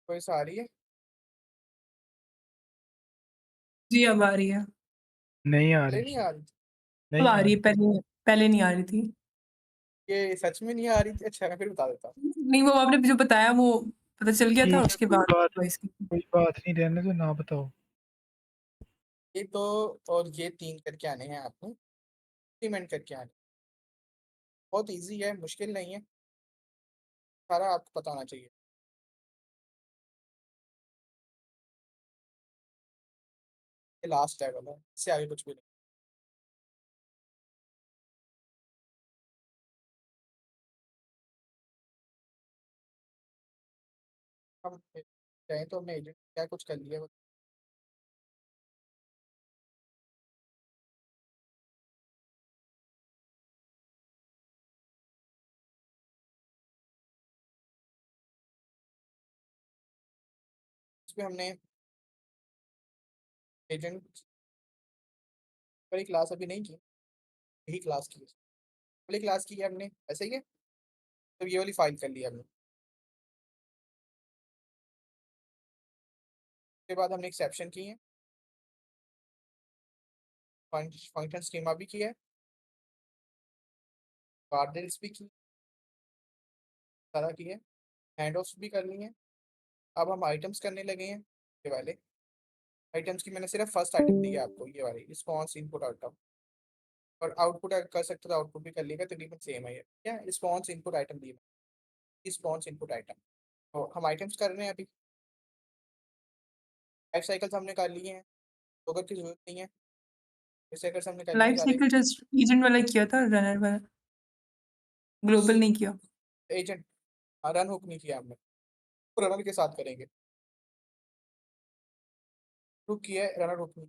कोई सा आ रही है? जी, अब आ रही है। नहीं आ अरे रही नहीं आ रही अब नहीं आ आ रही है, रही। पहले नहीं आ रही थी। ये सच में नहीं आ रही थी। अच्छा मैं फिर बता देता हूँ। नहीं, वो आपने जो बताया वो पता चल गया था, ठीक है उसके बाद वॉइस की। कोई बात नहीं रहने तो ना बताओ। ये दो और ये तीन करके आने हैं आपको इम्प्लीमेंट करके आने। बहुत इजी है मुश्किल नहीं है। सारा आपको पता होना चाहिए। ये लास्ट लेवल है इससे आगे कुछ भी नहीं। हम चाहें तो हमने एजेंट क्या कुछ कर लिया। इसमें हमने एजेंट वाली क्लास अभी नहीं की। यही क्लास की वाली क्लास की है हमने ऐसे ही है। तो ये वाली फाइल कर ली हमने। उसके बाद हमने एक्सेप्शन की है फंक्शन स्कीमा भी किया है गार्डल्स भी की सारा की है हैंड ऑफ्स भी करनी है। अब हम आइटम्स करने लगे हैं ये वाले आइटम्स की मैंने सिर्फ फर्स्ट आइटम दी है आपको, ये वाली रिस्पॉन्स इनपुट आउटकम, और आउटपुट अगर कर सकते तो आउटपुट भी कर लेगा, तकरीबन सेम है ये। क्या रिस्पॉन्स इनपुट आइटम दी है, रिस्पॉन्स इनपुट आइटम। तो हम आइटम्स कर रहे हैं अभी, लाइफ साइकिल्स हमने कर लिए हैं, लोगर की जरूरत नहीं है, लाइफ साइकिल्स हमने कर लिए लाइफ सारे। साइकिल जस्ट एजेंट वाला किया था, रनर वाला, ग्लोबल नहीं किया। एजेंट रन हुक नहीं किया हमने, रनर के साथ करेंगे। हुक किया है, रनर हुक नहीं।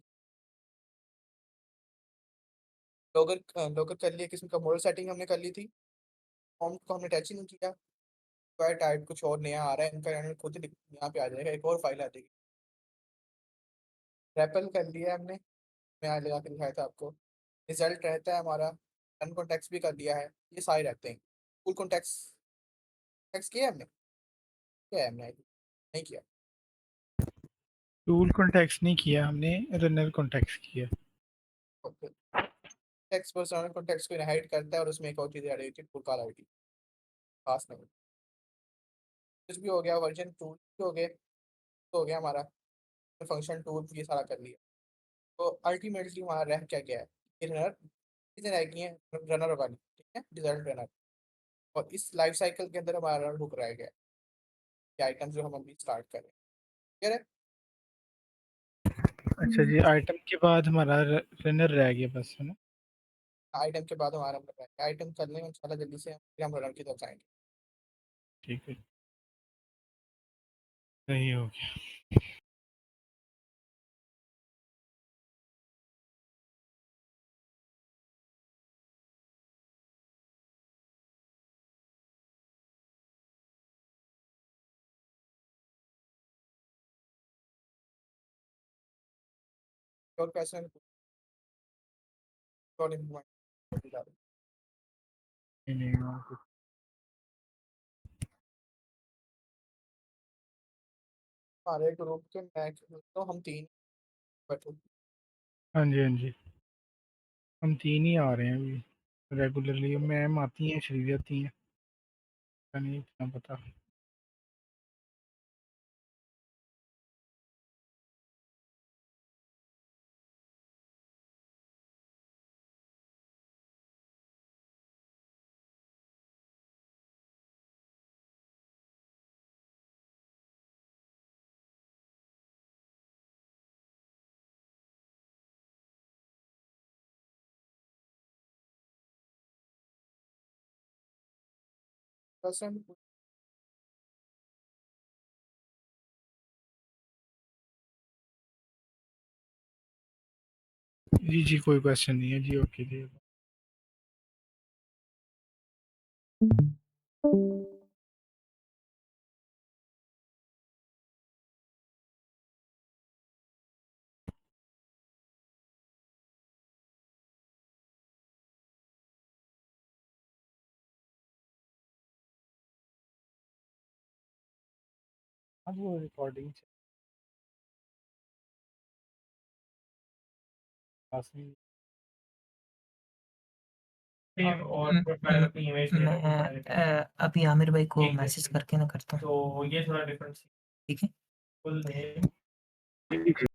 लोगर लोगर कर लिया, किस्म का मॉडल सेटिंग हमने कर ली थी, फॉर्म को हमने टच ही नहीं किया। स्क्वायर टाइप कुछ और नया आ रहा है, इनका रनर खुद यहाँ पे आ जाएगा, एक और फाइल आ जाएगी। रैपल कर लिया हमने, मैं यहाँ लगा के दिखाया था आपको। रिजल्ट रहता है हमारा, रन कॉन्टेक्स्ट भी कर दिया है, ये सारे रहते हैं। फुल कॉन्टेक्स्ट टेक्स्ट किया है हमने, किया है हमने नहीं किया। टूल कॉन्टेक्स्ट नहीं किया हमने, रनर कॉन्टेक्स्ट किया। ओके, टेक्स्ट पर रनर कॉन्टेक्स्ट को इनहेरिट करता है, और उसमें एक और चीज़ ऐड होती है, फुल कॉल आईडी, खास नहीं। कुछ भी हो गया, वर्जन टूल भी हो गए, तो हो गया हमारा फंक्शन टूल, ये सारा कर लिया। तो अल्टीमेटली हमारा रह क्या गया है, ये रनर चीज़ें रह गई हैं, रनर वाली, ठीक है, डिज़ल्ट रनर। और इस लाइफ साइकिल के अंदर हमारा रनर हुक रह गया है, ये आइटम जो हम अभी स्टार्ट कर रहे हैं, क्लियर है। अच्छा जी, आइटम के बाद हमारा रनर रह गया बस, है ना? आइटम के बाद हमारा रनर रह गया, आइटम कर लेंगे इंशाल्लाह जल्दी से, फिर हम रनर की तरफ जाएंगे। ठीक है, सही हो गया। और क्वेश्चन और इम्प्लीमेंट नहीं, और कुछ। हमारे ग्रुप के मैच तो हम 3 बैठे। हाँ जी, हाँ जी, हम 3 ही आ रहे हैं अभी रेगुलरली। मैम आती हैं, चली जाती हैं, पता नहीं इतना पता। क्वेश्चन जी जी, कोई क्वेश्चन नहीं है जी, ओके जी। अब वो रिकॉर्डिंग क्लास में और प्रोफाइल अपनी इमेज मैं अभी आमिर भाई को मैसेज करके ना करता हूँ, तो ये थोड़ा डिफरेंस, ठीक है? Full name